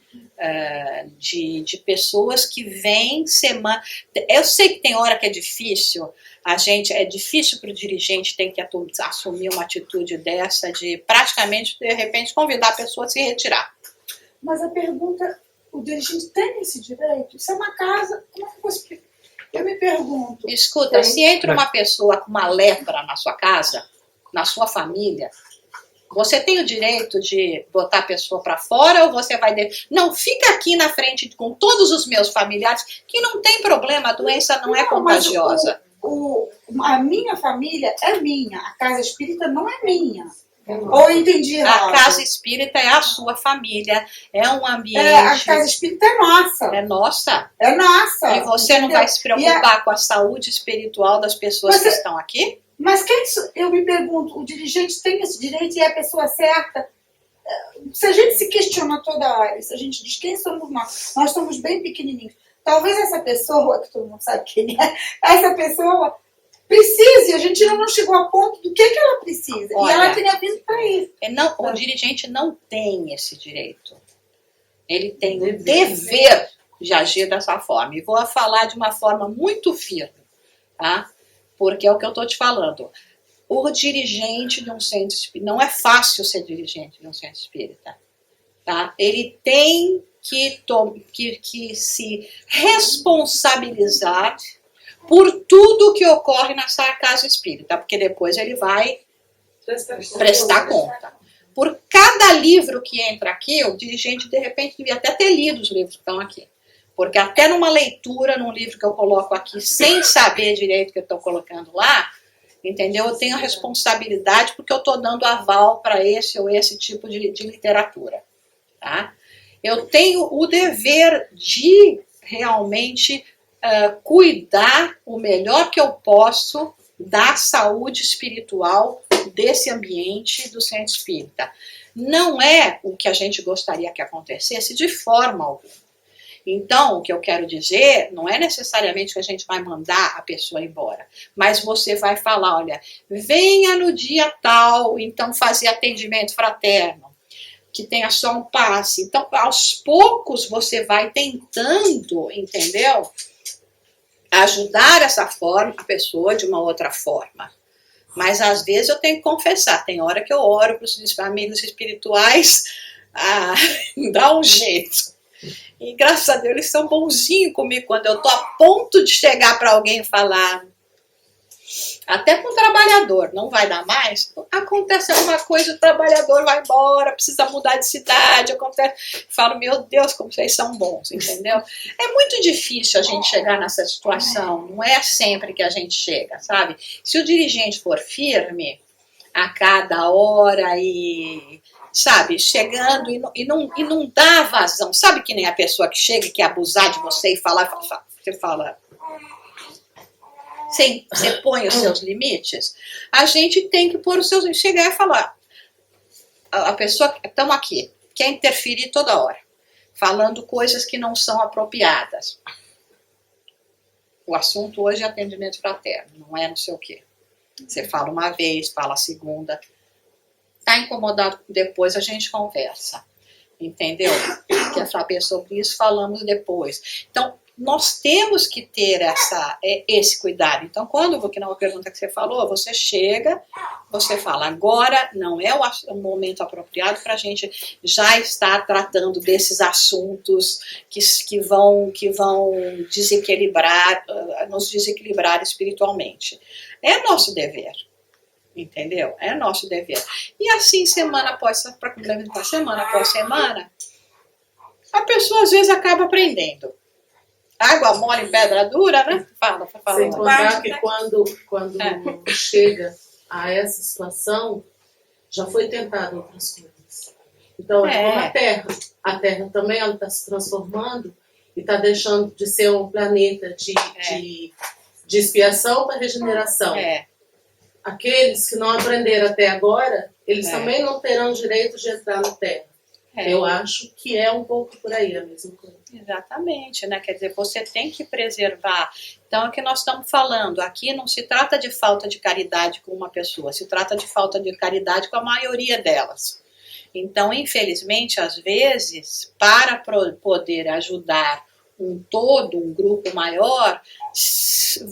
De pessoas que vêm semana. Eu sei que tem hora que é difícil, é difícil para o dirigente ter que assumir uma atitude dessa, de praticamente, de repente, convidar a pessoa a se retirar. Mas a pergunta, o dirigente tem esse direito? Isso é uma casa, como é que eu explico? Eu me pergunto. Escuta, se entra uma pessoa com uma lepra na sua casa, na sua família, você tem o direito de botar a pessoa para fora ou você vai... Não, fica aqui na frente com todos os meus familiares, que não tem problema, a doença não é contagiosa. A minha família é minha, a casa espírita não é minha. Ou eu entendi errado? A casa espírita é a sua família, é um ambiente... A casa espírita é nossa. É nossa. É nossa. E você não vai se preocupar com a saúde espiritual das pessoas que estão aqui? Mas eu me pergunto, o dirigente tem esse direito e é a pessoa certa? Se a gente se questiona toda hora, se a gente diz quem somos nós somos bem pequenininhos. Talvez essa pessoa, que todo mundo sabe quem é, essa pessoa precise, a gente ainda não chegou a ponto do que ela precisa. Olha, e ela teria vindo para isso. O dirigente não tem esse direito. Ele tem o dever de agir dessa forma. E vou falar de uma forma muito firme, tá? Porque é o que eu estou te falando. O dirigente de um centro espírita, não é fácil ser dirigente de um centro espírita, tá? Ele tem que se responsabilizar por tudo que ocorre nessa casa espírita, porque depois ele vai prestar conta. Por cada livro que entra aqui, o dirigente, de repente, devia até ter lido os livros que estão aqui. Porque até numa leitura, num livro que eu coloco aqui, sem saber direito o que eu estou colocando lá, entendeu? Eu tenho a responsabilidade porque eu estou dando aval para esse ou esse tipo de literatura. Tá? Eu tenho o dever de realmente cuidar o melhor que eu posso da saúde espiritual desse ambiente do centro espírita. Não é o que a gente gostaria que acontecesse de forma alguma. Então, o que eu quero dizer, não é necessariamente que a gente vai mandar a pessoa embora, mas você vai falar, olha, venha no dia tal, então fazer atendimento fraterno, que tenha só um passe. Então, aos poucos, você vai tentando, entendeu? Ajudar essa forma, a pessoa de uma outra forma. Mas, às vezes, eu tenho que confessar, tem hora que eu oro para os amigos espirituais, dá um jeito. E, graças a Deus, eles são bonzinhos comigo quando eu estou a ponto de chegar para alguém e falar... Até com o trabalhador, não vai dar mais? Acontece alguma coisa, o trabalhador vai embora, precisa mudar de cidade, acontece... Falo, meu Deus, como vocês são bons, entendeu? É muito difícil a gente chegar nessa situação, não é sempre que a gente chega, sabe? Se o dirigente for firme, a cada hora e... sabe, chegando e não dá vazão. Sabe que nem a pessoa que chega e quer abusar de você e falar, você fala... Você põe os seus limites, a gente tem que pôr os seus limites. Chegar e falar, a pessoa, estamos aqui, quer interferir toda hora, falando coisas que não são apropriadas. O assunto hoje é atendimento fraterno, não é não sei o quê. Você fala uma vez, fala a segunda, está incomodado, depois a gente conversa, entendeu? Quer saber sobre isso, falamos depois. Então, nós temos que ter esse cuidado. Então, que não é uma pergunta que você falou, você chega, você fala, agora não é o momento apropriado para a gente já estar tratando desses assuntos que vão desequilibrar, nos desequilibrar espiritualmente. É nosso dever. Entendeu? É nosso dever. E assim, semana após semana, a pessoa às vezes acaba aprendendo. Água mole em pedra dura, né? Fala. Sem contar que quando chega a essa situação, já foi tentado outras coisas. Então, é como a Terra também está se transformando e está deixando de ser um planeta de expiação para regeneração. Aqueles que não aprenderam até agora, eles também não terão direito de entrar na Terra. Eu acho que é um pouco por aí a mesma coisa. Exatamente, né? Quer dizer, você tem que preservar. Então, é o que nós estamos falando. Aqui não se trata de falta de caridade com uma pessoa, se trata de falta de caridade com a maioria delas. Então, infelizmente, às vezes, para poder ajudar um todo, um grupo maior,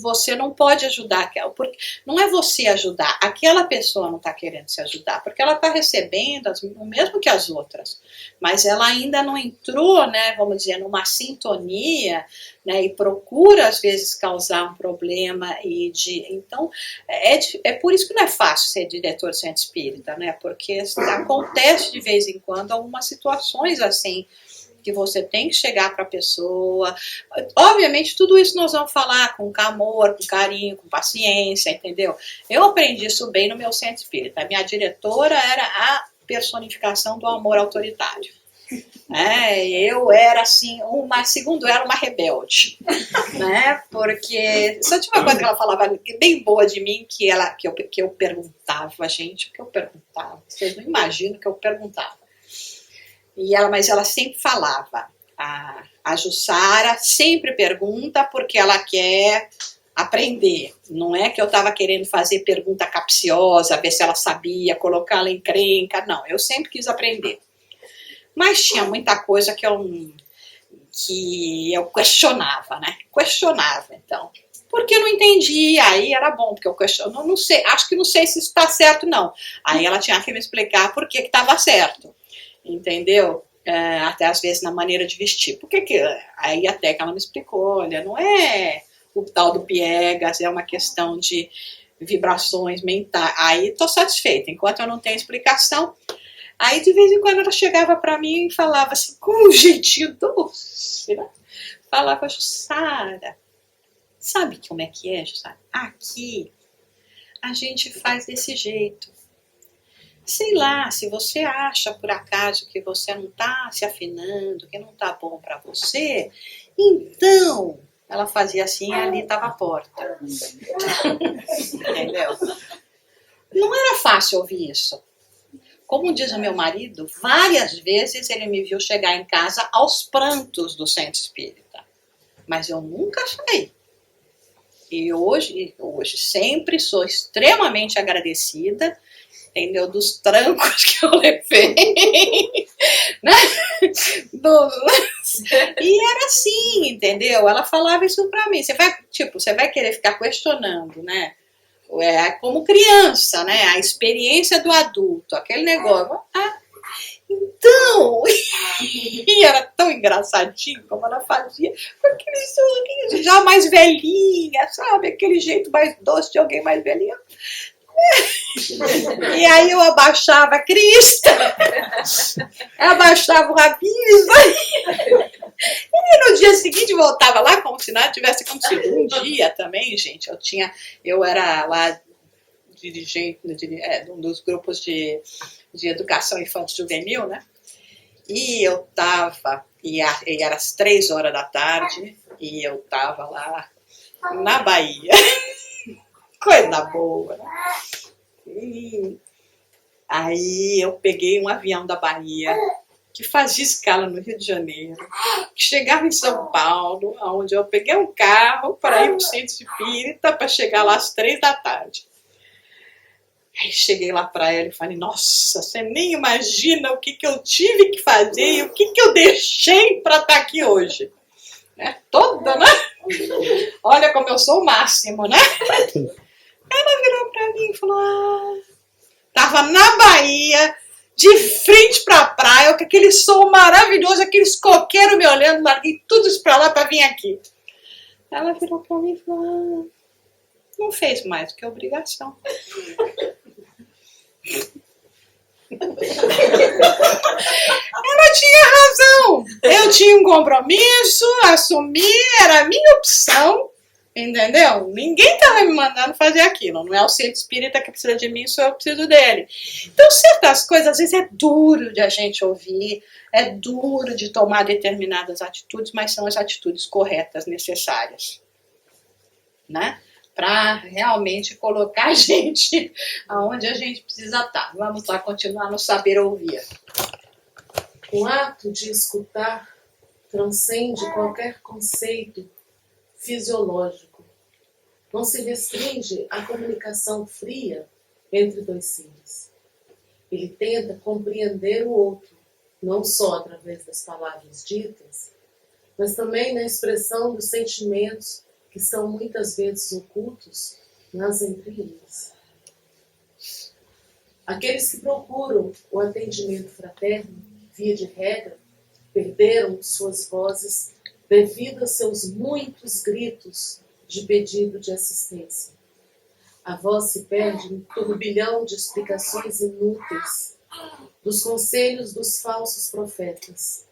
você não pode ajudar, porque não é você ajudar, aquela pessoa não está querendo se ajudar, porque ela está recebendo o mesmo que as outras, mas ela ainda não entrou, né, vamos dizer, numa sintonia, né, e procura às vezes causar um problema, então é por isso que não é fácil ser diretor de centro espírita, né, porque acontece de vez em quando algumas situações assim, que você tem que chegar para a pessoa. Obviamente, tudo isso nós vamos falar com amor, com carinho, com paciência, entendeu? Eu aprendi isso bem no meu centro espírita. A minha diretora era a personificação do amor autoritário. Eu era assim, segundo ela, uma rebelde, né? Porque só tinha uma coisa que ela falava bem boa de mim, que eu perguntava, gente, o que eu perguntava? Vocês não imaginam o que eu perguntava. Mas ela sempre falava, a Jussara sempre pergunta porque ela quer aprender. Não é que eu estava querendo fazer pergunta capciosa, ver se ela sabia, colocar ela em encrenca. Não, eu sempre quis aprender. Mas tinha muita coisa que eu questionava, né? Questionava, então. Porque eu não entendia, aí era bom, porque eu questionava, não sei, acho que não sei se isso está certo, não. Aí ela tinha que me explicar por que estava certo. Entendeu? Até às vezes na maneira de vestir. Aí até que ela me explicou, olha, não é o tal do piegas, é uma questão de vibrações mentais. Aí estou satisfeita, enquanto eu não tenho explicação. Aí de vez em quando ela chegava para mim e falava assim, com um jeitinho doce, né? Falava, Jussara, sabe como é que é, Jussara? Aqui a gente faz desse jeito. Sei lá, se você acha por acaso que você não está se afinando, que não está bom para você, então ela fazia assim e ali estava a porta. Entendeu? Não era fácil ouvir isso. Como diz o meu marido, várias vezes ele me viu chegar em casa aos prantos do centro espírita. Mas eu nunca saí. E hoje sempre sou extremamente agradecida, entendeu? Dos trancos que eu levei. Né? E era assim, entendeu? Ela falava isso pra mim. Você vai querer ficar questionando, né? Como criança, né? A experiência do adulto, aquele negócio. Então, e era tão engraçadinho como ela fazia, com aquele sorriso já mais velhinha, sabe? Aquele jeito mais doce de alguém mais velhinho. E aí eu abaixava a crista, abaixava o rabisco, e no dia seguinte voltava lá como se nada tivesse acontecido. Um dia também, gente, eu era lá dirigente de um dos grupos de educação infantil juvenil, né? E eu tava, e era às 3 horas da tarde, e eu tava lá na Bahia. Coisa boa, né? E aí eu peguei um avião da Bahia que fazia escala no Rio de Janeiro, que chegava em São Paulo, onde eu peguei um carro para ir para o centro espírita para chegar lá às 3 da tarde. Aí cheguei lá para ela e falei, nossa, você nem imagina o que eu tive que fazer e o que eu deixei para estar aqui hoje. Toda, né? Olha como eu sou o máximo, né? Ela virou pra mim e falou, tava na Bahia, de frente pra praia, com aquele sol maravilhoso, aqueles coqueiros me olhando, larguei tudo isso pra lá pra vir aqui. Ela virou pra mim e falou, não fez mais do que obrigação. Ela tinha razão, eu tinha um compromisso, assumi, era a minha opção. Entendeu? Ninguém estava me mandando fazer aquilo. Não é o centro espírita que precisa de mim, só eu preciso dele. Então, certas coisas, às vezes é duro de a gente ouvir, é duro de tomar determinadas atitudes, mas são as atitudes corretas, necessárias. Né? Para realmente colocar a gente aonde a gente precisa estar. Vamos lá continuar no saber ouvir. O ato de escutar transcende qualquer conceito fisiológico. Não se restringe à comunicação fria entre dois seres. Ele tenta compreender o outro, não só através das palavras ditas, mas também na expressão dos sentimentos que são muitas vezes ocultos nas entrelinhas. Aqueles que procuram o atendimento fraterno, via de regra, perderam suas vozes devido a seus muitos gritos de pedido de assistência. A voz se perde no turbilhão de explicações inúteis, dos conselhos dos falsos profetas.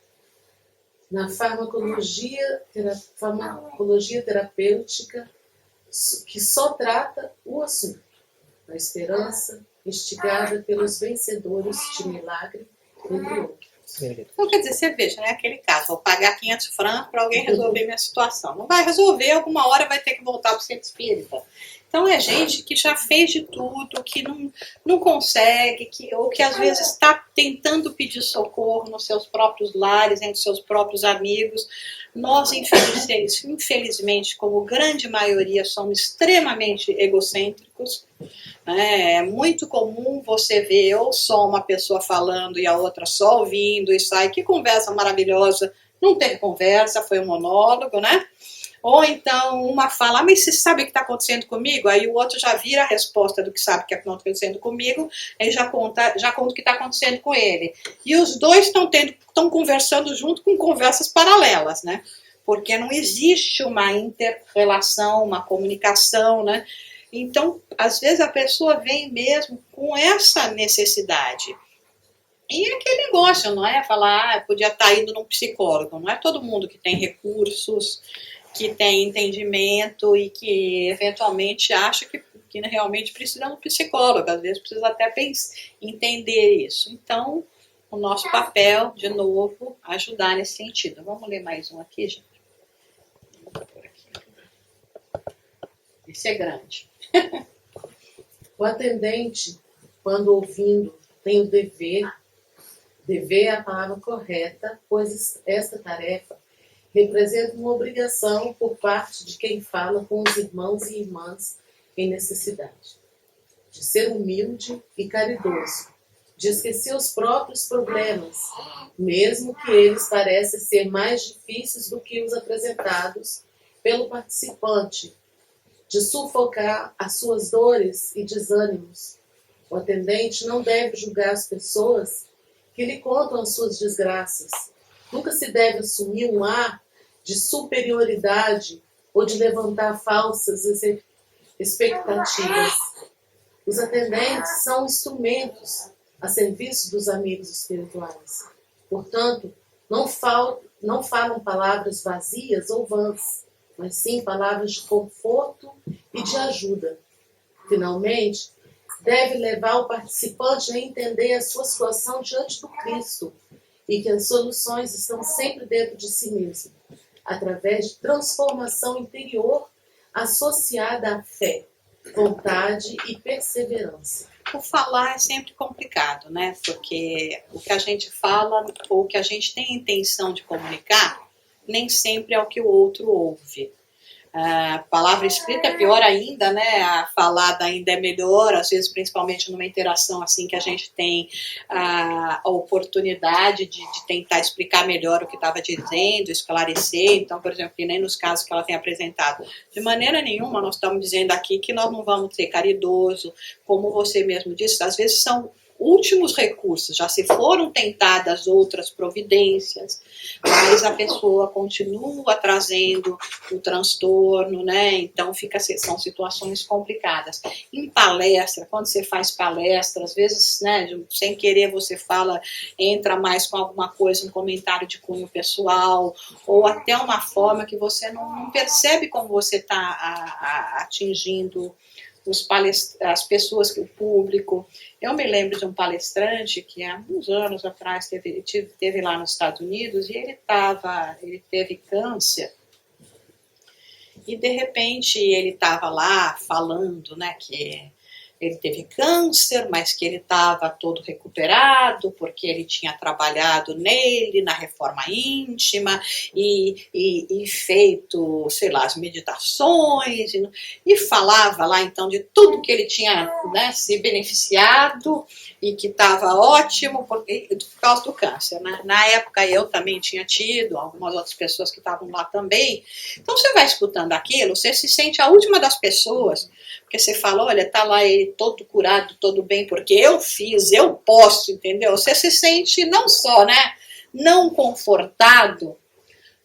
Na farmacologia terapêutica, que só trata o assunto, a esperança instigada pelos vencedores de milagre, entre outros. Então, quer dizer, você veja, né, aquele caso, vou pagar 500 francos para alguém resolver minha situação. Não vai resolver, alguma hora vai ter que voltar para o centro espírita. Então, é gente que já fez de tudo, que não consegue, ou que às vezes está tentando pedir socorro nos seus próprios lares, entre seus próprios amigos. Nós, infelizmente, como grande maioria, somos extremamente egocêntricos. É muito comum você ver ou só uma pessoa falando e a outra só ouvindo e sai, que conversa maravilhosa, não teve conversa, foi um monólogo, né? Ou então uma fala, mas você sabe o que está acontecendo comigo? Aí o outro já vira a resposta do que sabe o que está acontecendo comigo, aí já conta o que está acontecendo com ele. E os dois estão conversando junto com conversas paralelas, né? Porque não existe uma inter-relação, uma comunicação, né? Então, às vezes a pessoa vem mesmo com essa necessidade. E aquele negócio, não é? Falar, podia estar indo num psicólogo. Não é todo mundo que tem recursos, que tem entendimento e que eventualmente acha que realmente precisa de um psicólogo. Às vezes precisa até entender isso. Então, o nosso papel, de novo, ajudar nesse sentido. Vamos ler mais um aqui, gente? Esse é grande. O atendente, quando ouvindo, tem o dever é a palavra correta, pois esta tarefa representa uma obrigação por parte de quem fala com os irmãos e irmãs em necessidade, de ser humilde e caridoso, de esquecer os próprios problemas, mesmo que eles parecem ser mais difíceis do que os apresentados pelo participante, de sufocar as suas dores e desânimos. O atendente não deve julgar as pessoas que lhe contam as suas desgraças. Nunca se deve assumir um ar de superioridade ou de levantar falsas expectativas. Os atendentes são instrumentos a serviço dos amigos espirituais. Portanto, não falam palavras vazias ou vãs, mas sim palavras de conforto e de ajuda. Finalmente, deve levar o participante a entender a sua situação diante do Cristo e que as soluções estão sempre dentro de si mesmo, através de transformação interior associada à fé, vontade e perseverança. O falar é sempre complicado, né? Porque o que a gente fala ou o que a gente tem a intenção de comunicar nem sempre é o que o outro ouve. A palavra escrita é pior ainda, né? A falada ainda é melhor, às vezes principalmente numa interação assim que a gente tem a oportunidade de tentar explicar melhor o que estava dizendo, esclarecer. Então, por exemplo, que nem nos casos que ela tem apresentado, de maneira nenhuma nós estamos dizendo aqui que nós não vamos ser caridoso, como você mesmo disse, às vezes são últimos recursos, já se foram tentadas outras providências, mas a pessoa continua trazendo o transtorno, né? Então são situações complicadas. Em palestra, quando você faz palestra, às vezes, né, sem querer você entra mais com alguma coisa, um comentário de cunho pessoal, ou até uma forma que você não percebe como você está atingindo as pessoas, o público. Eu me lembro de um palestrante que há uns anos atrás teve lá nos Estados Unidos e ele teve câncer e de repente ele estava lá falando, né, que ele teve câncer, mas que ele estava todo recuperado, porque ele tinha trabalhado nele, na reforma íntima, e feito, sei lá, as meditações, e falava lá então de tudo que ele tinha, né, se beneficiado, e que estava ótimo por causa do câncer, né? Na época eu também tinha tido, algumas outras pessoas que estavam lá também. Então você vai escutando aquilo, você se sente a última das pessoas, porque você fala, olha, tá lá ele todo curado, todo bem, porque eu fiz, eu posso, entendeu? Você se sente não só, né, não confortado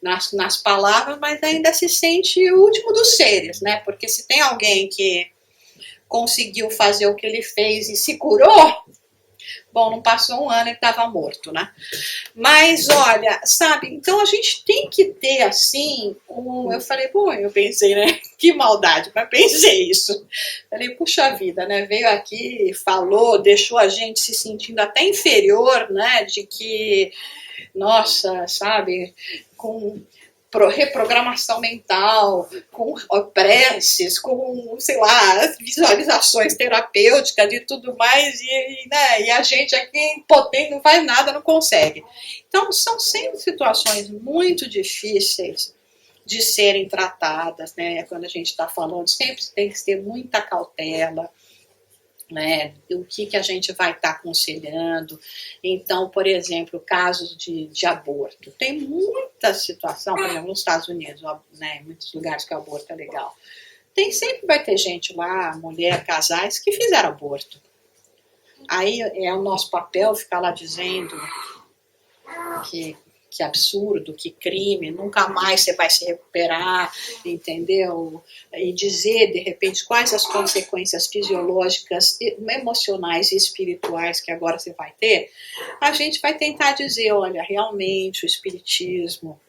nas palavras, mas ainda se sente o último dos seres, né? Porque se tem alguém que conseguiu fazer o que ele fez e se curou, bom, não passou um ano e estava morto, né? Mas, olha, sabe, então a gente tem que ter, assim, eu falei, bom, eu pensei, né, que maldade, mas pensei isso. Falei, puxa vida, né, veio aqui, falou, deixou a gente se sentindo até inferior, né, de que, nossa, sabe, com reprogramação mental, com preces, com, sei lá, visualizações terapêuticas e tudo mais, né, e a gente aqui impotente, não faz nada, não consegue. Então, são sempre situações muito difíceis de serem tratadas, né, quando a gente está falando, sempre tem que ter muita cautela, né, o que a gente vai estar aconselhando. Então, por exemplo, casos de aborto. Tem muita situação, por exemplo, nos Estados Unidos, né, em muitos lugares que o aborto é legal. Sempre vai ter gente lá, mulher, casais, que fizeram aborto. Aí é o nosso papel ficar lá dizendo que absurdo, que crime, nunca mais você vai se recuperar, entendeu? E dizer, de repente, quais as consequências fisiológicas, emocionais e espirituais que agora você vai ter, a gente vai tentar dizer, olha, realmente o espiritismo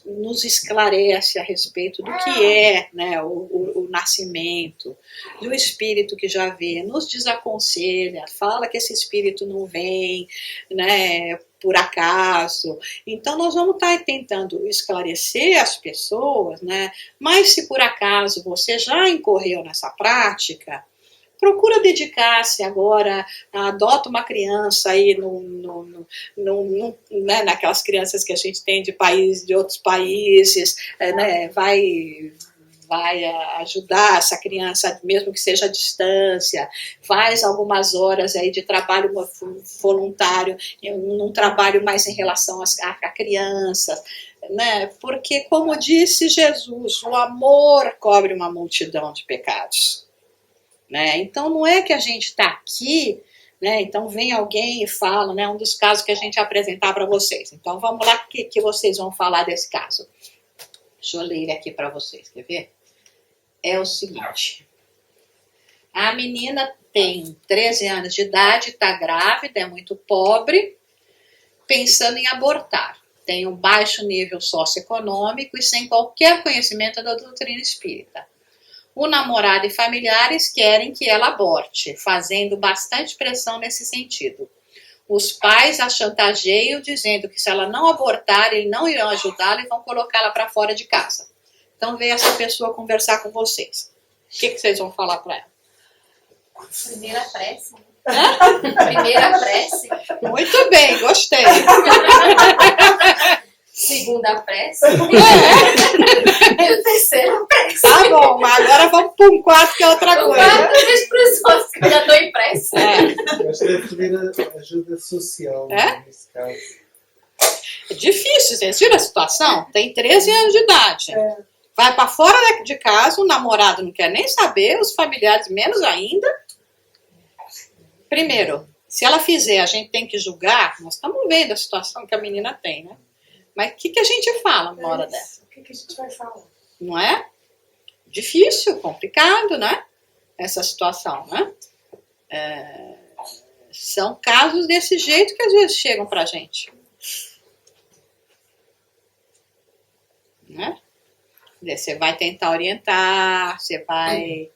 nos esclarece a respeito do que é, né, o nascimento, do espírito que já vê, nos desaconselha, fala que esse espírito não vem, né, por acaso. Então nós vamos estar tentando esclarecer as pessoas, né, mas se por acaso você já incorreu nessa prática, procura dedicar-se agora, adota uma criança aí né, naquelas crianças que a gente tem de outros países, né, vai ajudar essa criança, mesmo que seja à distância, faz algumas horas aí de trabalho voluntário, num trabalho mais em relação a crianças, né, porque como disse Jesus, o amor cobre uma multidão de pecados. Né? Então não é que a gente está aqui, né? Então vem alguém e fala, né? Um dos casos que a gente apresentar para vocês. Então vamos lá que vocês vão falar desse caso. Deixa eu ler ele aqui para vocês, quer ver? É o seguinte, a menina tem 13 anos de idade, está grávida, é muito pobre, pensando em abortar. Tem um baixo nível socioeconômico e sem qualquer conhecimento da doutrina espírita. O namorado e familiares querem que ela aborte, fazendo bastante pressão nesse sentido. Os pais a chantageiam, dizendo que se ela não abortar, eles não irão ajudá-la e vão colocá-la para fora de casa. Então veio essa pessoa conversar com vocês. O que vocês vão falar para ela? Primeira prece. Primeira prece. Muito bem, gostei. Segunda prece. E terceira prece. Tá bom, mas agora vamos para um quarto que é outra coisa. Quarto vez para os outros, que eu já estou em prece. Mas deve pedir ajuda social, nesse caso. É difícil, vocês viram a situação? Tem 13 anos de idade. Vai para fora de casa, o namorado não quer nem saber, os familiares menos ainda. Primeiro, se ela fizer, a gente tem que julgar. Nós estamos vendo a situação que a menina tem, né? Mas o que a gente fala numa hora dessa? O que a gente vai falar? Não é? Difícil, complicado, né? Essa situação, né? São casos desse jeito que às vezes chegam pra gente. Né? Você vai tentar orientar, você vai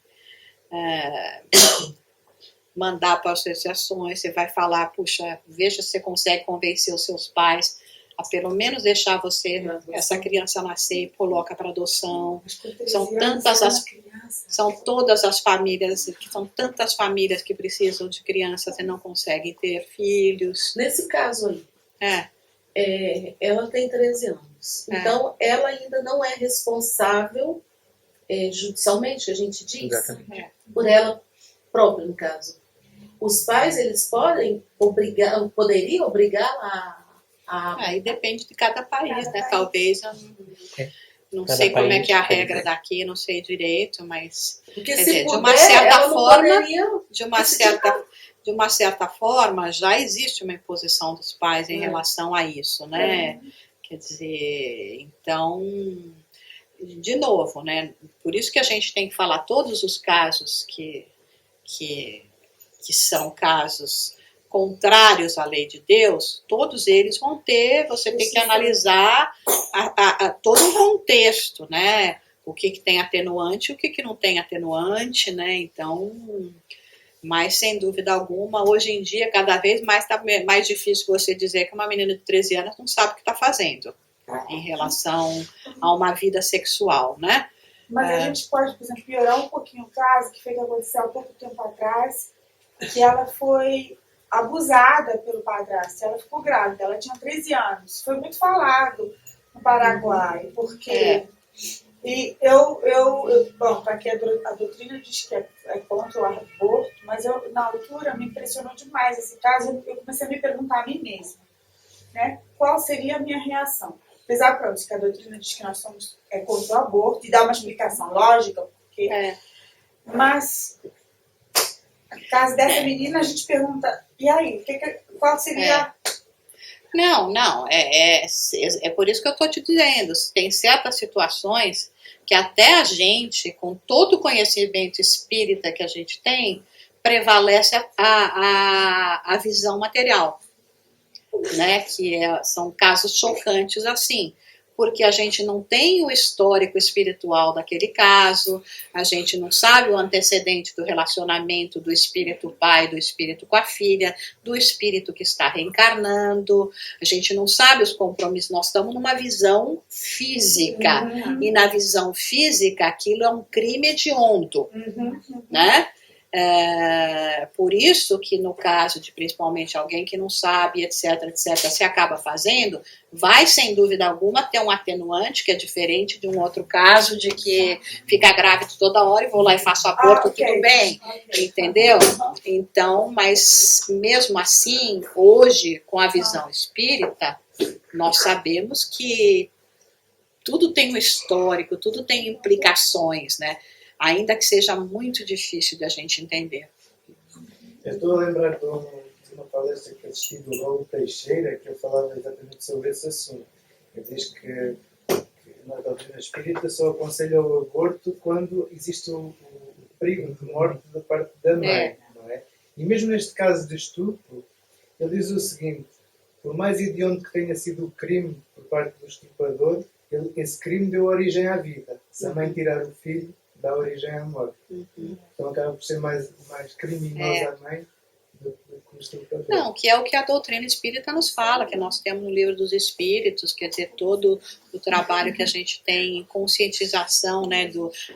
mandar para associações, você vai falar, puxa, veja se você consegue convencer os seus pais a pelo menos deixar essa criança nascer e coloca para adoção. São todas as famílias, são tantas famílias que precisam de crianças e não conseguem ter filhos. Nesse caso aí, ela tem 13 anos. Então, ela ainda não é responsável judicialmente, a gente diz, por ela própria, no caso. Os pais, eles poderiam obrigá-la Aí depende de cada país, né? Talvez, não sei como é que é a regra daqui, não sei direito, mas porque quer se dizer, puder, de uma certa ela não forma, poderia de uma certa forma, já existe uma imposição dos pais em relação a isso, né? Quer dizer, então, de novo, né? Por isso que a gente tem que falar todos os casos que são casos contrários à lei de Deus, todos eles vão ter, você tem que analisar todo um contexto, né? O que tem atenuante e o que não tem atenuante, né? Então, mas sem dúvida alguma, hoje em dia, cada vez mais está mais difícil você dizer que uma menina de 13 anos não sabe o que está fazendo em relação a uma vida sexual, né? Mas a gente pode, por exemplo, piorar um pouquinho o caso que aconteceu há pouco tempo atrás, que ela foi abusada pelo padrasto, ela ficou grávida, ela tinha 13 anos. Foi muito falado no Paraguai, porque... E bom, porque a doutrina diz que é contra o aborto, mas na altura me impressionou demais esse caso, eu comecei a me perguntar a mim mesma, né, qual seria a minha reação. Apesar que a doutrina diz que nós somos contra o aborto, e dá uma explicação lógica, porque... Mas, no caso dessa menina, a gente pergunta, e aí, qual seria... Não, é por isso que eu estou te dizendo, tem certas situações que até a gente, com todo o conhecimento espírita que a gente tem, prevalece a visão material, né? Que são casos chocantes assim, porque a gente não tem o histórico espiritual daquele caso, a gente não sabe o antecedente do relacionamento do espírito pai, do espírito com a filha, do espírito que está reencarnando, a gente não sabe os compromissos, nós estamos numa visão física, e na visão física aquilo é um crime hediondo, né? Por isso que no caso de principalmente alguém que não sabe, etc, se acaba fazendo, vai sem dúvida alguma ter um atenuante que é diferente de um outro caso de que fica grávida toda hora e vou lá e faço aborto, tudo bem, entendeu? Então, mas mesmo assim, hoje, com a visão espírita, nós sabemos que tudo tem um histórico, tudo tem implicações, né? Ainda que seja muito difícil de a gente entender. Eu estou a lembrar de uma palestra que assisti do Raul Teixeira, que eu falava exatamente sobre esse assunto. Ele diz que na doutrina espírita só aconselha o aborto quando existe o perigo de morte da parte da mãe, não é? E mesmo neste caso de estupro, ele diz o seguinte: por mais hediondo que tenha sido o crime por parte do estuprador, esse crime deu origem à vida. Se a mãe tirar o filho, dá origem à morte. Então acaba por ser mais criminosa a mãe do que o estuprador. Não, que é o que a doutrina espírita nos fala, que nós temos no livro dos espíritos, quer dizer, todo o trabalho que a gente tem em conscientização, né,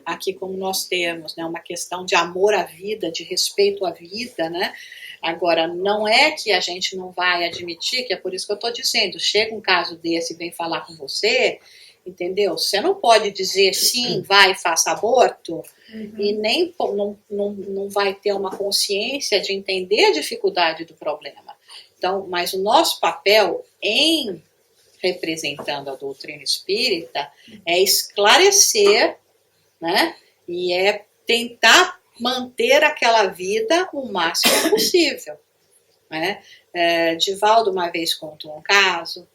aqui como nós temos, né, uma questão de amor à vida, de respeito à vida, né. Agora, não é que a gente não vai admitir, que é por isso que eu estou dizendo, chega um caso desse e vem falar com você, entendeu? Você não pode dizer sim, vai, faça aborto, e nem não vai ter uma consciência de entender a dificuldade do problema. Então, mas o nosso papel em representando a doutrina espírita é esclarecer, né? E é tentar manter aquela vida o máximo possível, né? Divaldo uma vez contou um caso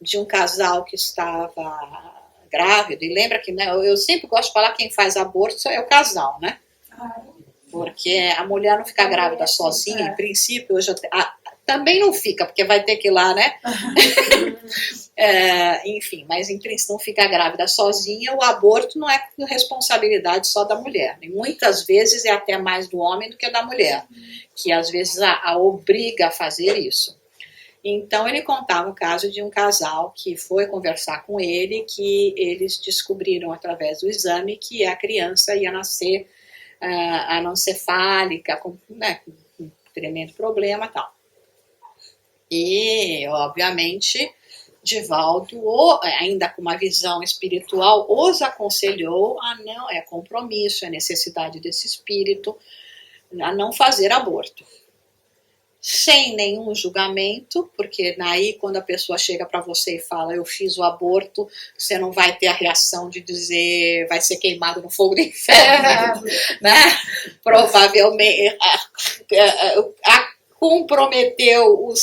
de um casal que estava grávido, e lembra que, né, eu sempre gosto de falar que quem faz aborto é o casal, né? Porque a mulher não fica grávida sozinha, em princípio, hoje também não fica, porque vai ter que ir lá, né? Enfim, mas em princípio não fica grávida sozinha, o aborto não é responsabilidade só da mulher, e muitas vezes é até mais do homem do que da mulher, que às vezes a obriga a fazer isso. Então ele contava o caso de um casal que foi conversar com ele, que eles descobriram através do exame que a criança ia nascer anencefálica, com um tremendo problema e tal. E, obviamente, Divaldo, ainda com uma visão espiritual, os aconselhou a não, é compromisso, é necessidade desse espírito, a não fazer aborto. Sem nenhum julgamento, porque daí quando a pessoa chega para você e fala eu fiz o aborto, você não vai ter a reação de dizer vai ser queimado no fogo do inferno, né? Provavelmente comprometeu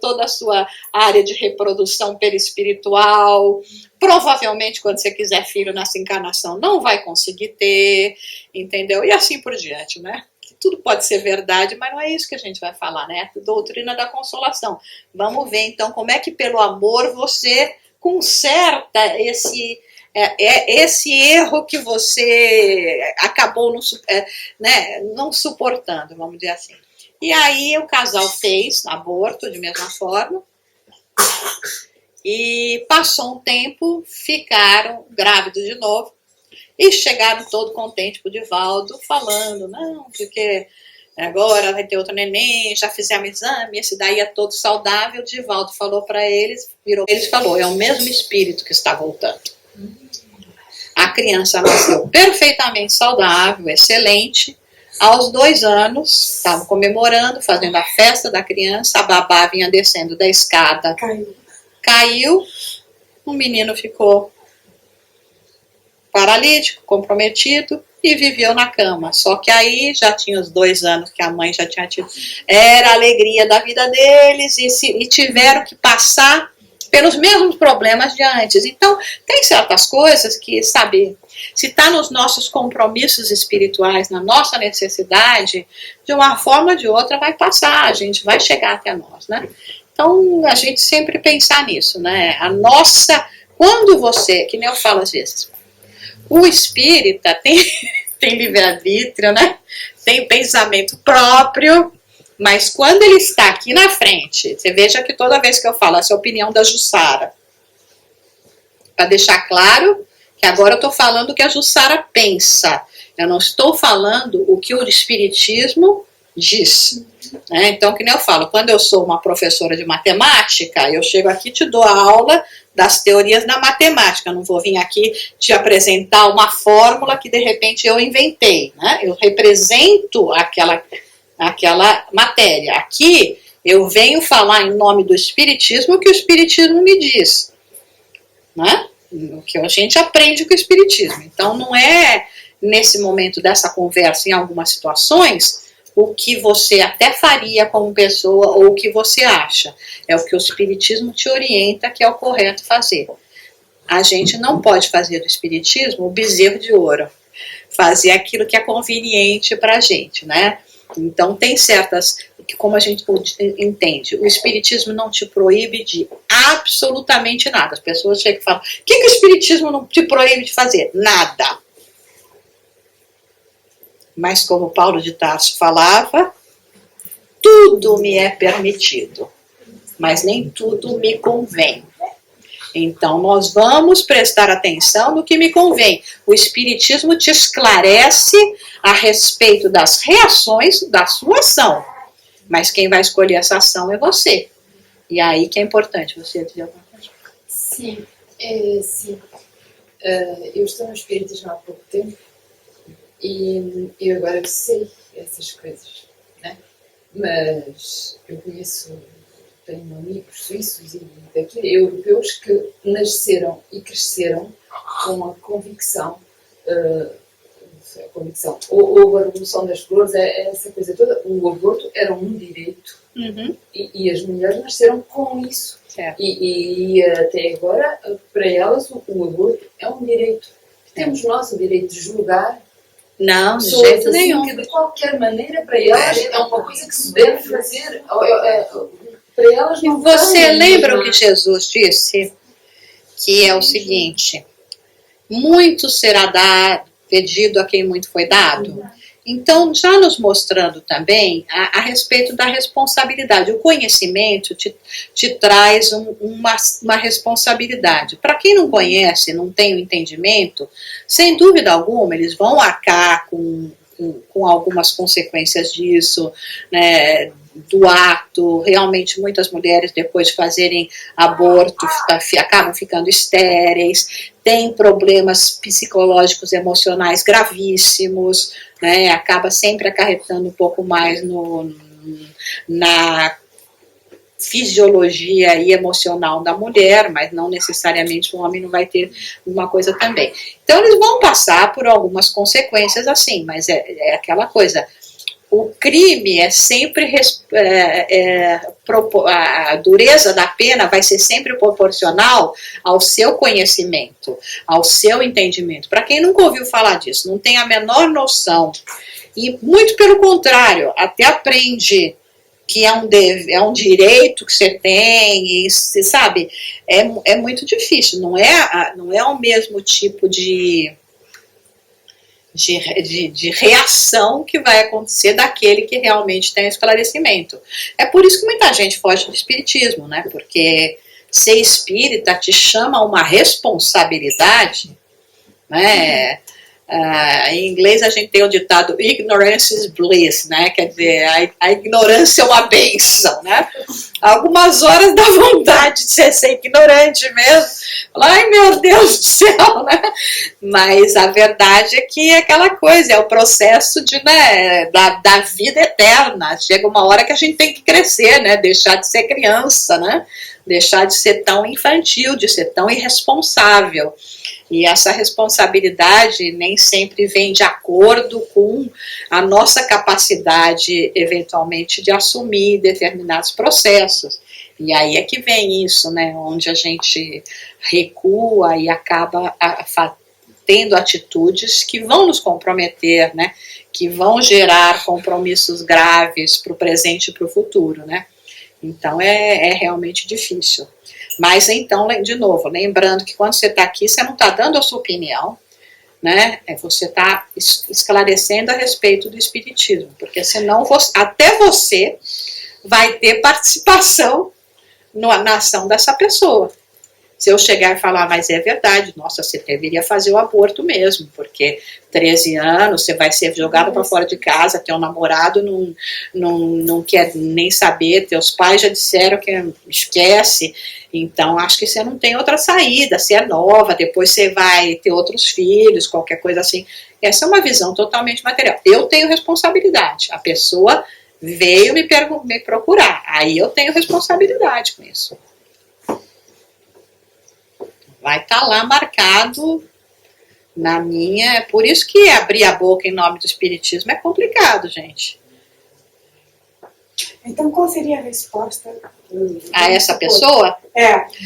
toda a sua área de reprodução perispiritual. Provavelmente, quando você quiser filho nessa encarnação, não vai conseguir ter, entendeu? E assim por diante, né? Tudo pode ser verdade, mas não é isso que a gente vai falar, né? Doutrina da consolação. Vamos ver, então, como é que pelo amor você conserta esse erro que você acabou não suportando, vamos dizer assim. E aí o casal fez aborto de mesma forma e passou um tempo, ficaram grávidos de novo e chegaram todo contente pro Divaldo, falando, não, porque agora vai ter outro neném, já fizemos exame, esse daí é todo saudável. O Divaldo falou para eles, falou, é o mesmo espírito que está voltando. A criança nasceu perfeitamente saudável, excelente. Aos 2 anos, estavam comemorando, fazendo a festa da criança, a babá vinha descendo da escada, caiu, o menino ficou paralítico, comprometido e viveu na cama. Só que aí já tinha os 2 anos que a mãe já tinha tido, era a alegria da vida deles e tiveram que passar pelos mesmos problemas de antes. Então, tem certas coisas que, sabe, se está nos nossos compromissos espirituais, na nossa necessidade, de uma forma ou de outra vai passar, a gente vai chegar até nós, né? Então, a gente sempre pensar nisso, né? Quando você, que nem eu falo às vezes, o espírita tem livre-arbítrio, né? Tem pensamento próprio, mas quando ele está aqui na frente, você veja que toda vez que eu falo essa é a opinião da Jussara, para deixar claro que agora eu estou falando o que a Jussara pensa, eu não estou falando o que o Espiritismo diz. Né? Então, que nem eu falo, quando eu sou uma professora de matemática, eu chego aqui e te dou a aula das teorias da matemática, eu não vou vir aqui te apresentar uma fórmula que de repente eu inventei, né? Eu represento aquela matéria. Aqui eu venho falar em nome do Espiritismo o que o Espiritismo me diz, né? O que a gente aprende com o Espiritismo. Então não é nesse momento dessa conversa, em algumas situações, o que você até faria como pessoa ou o que você acha. É o que o Espiritismo te orienta que é o correto fazer. A gente não pode fazer do Espiritismo o bezerro de ouro. Fazer aquilo que é conveniente para a gente, né? Então tem certas, como a gente entende, o Espiritismo não te proíbe de absolutamente nada. As pessoas chegam e falam, o que o Espiritismo não te proíbe de fazer? Nada. Mas como Paulo de Tarso falava, tudo me é permitido, mas nem tudo me convém. Então nós vamos prestar atenção no que me convém. O Espiritismo te esclarece a respeito das reações da sua ação, mas quem vai escolher essa ação é você. E aí que é importante você dizer alguma coisa. Sim, sim. Eu estou no Espiritismo há pouco tempo e eu agora sei essas coisas, né? Mas eu conheço, tenho amigos suíços e daqui, europeus que nasceram e cresceram com a convicção, houve a Revolução das Flores, essa coisa toda, o aborto era um direito, e as mulheres nasceram com isso. E até agora, para elas, o aborto é um direito. Temos nós o direito de julgar. Não, de jeito nenhum. Que de qualquer maneira, para elas, é uma coisa que se deve fazer. Para elas não. E você lembra o que Jesus disse? Que é o seguinte: muito será dado, pedido a quem muito foi dado. Então, já nos mostrando também a respeito da responsabilidade. O conhecimento te traz uma responsabilidade. Para quem não conhece, não tem o entendimento, sem dúvida alguma, eles vão arcar com algumas consequências disso, né, do ato. Realmente muitas mulheres, depois de fazerem aborto, acabam ficando estéreis, têm problemas psicológicos, emocionais gravíssimos, né, acaba sempre acarretando um pouco mais na fisiologia e emocional da mulher, mas não necessariamente o homem não vai ter uma coisa também. Então eles vão passar por algumas consequências assim, mas é aquela coisa, o crime é sempre, a dureza da pena vai ser sempre proporcional ao seu conhecimento, ao seu entendimento. Para quem nunca ouviu falar disso, não tem a menor noção, e muito pelo contrário, até aprende que é um direito que você tem, e você sabe, é muito difícil, não é o mesmo tipo de reação que vai acontecer daquele que realmente tem esclarecimento. É por isso que muita gente foge do espiritismo, né? Porque ser espírita te chama a uma responsabilidade, né? Em inglês a gente tem o ditado ignorance is bliss, né? Quer dizer, a ignorância é uma bênção, né? Algumas horas dá vontade de ser ignorante mesmo. Ai, meu Deus do céu, né? Mas a verdade é que é aquela coisa, é o processo da vida eterna. Chega uma hora que a gente tem que crescer, né? Deixar de ser criança, né? Deixar de ser tão infantil, de ser tão irresponsável. E essa responsabilidade nem sempre vem de acordo com a nossa capacidade, eventualmente, de assumir determinados processos. E aí é que vem isso, né, onde a gente recua e acaba tendo atitudes que vão nos comprometer, né, que vão gerar compromissos graves para o presente e para o futuro, né. Então é realmente difícil. Mas então, de novo, lembrando que quando você está aqui, você não está dando a sua opinião, né? Você está esclarecendo a respeito do espiritismo, porque senão até você vai ter participação na ação dessa pessoa. Se eu chegar e falar, mas é verdade, nossa, você deveria fazer o aborto mesmo, porque 13 anos, você vai ser jogado para fora de casa, teu namorado não quer nem saber, teus pais já disseram que esquece, então acho que você não tem outra saída, você é nova, depois você vai ter outros filhos, qualquer coisa assim. Essa é uma visão totalmente material. Eu tenho responsabilidade, a pessoa veio me procurar, aí eu tenho responsabilidade com isso. Vai estar lá marcado na minha... É por isso que abrir a boca em nome do espiritismo é complicado, gente. Então, qual seria a resposta a essa pessoa?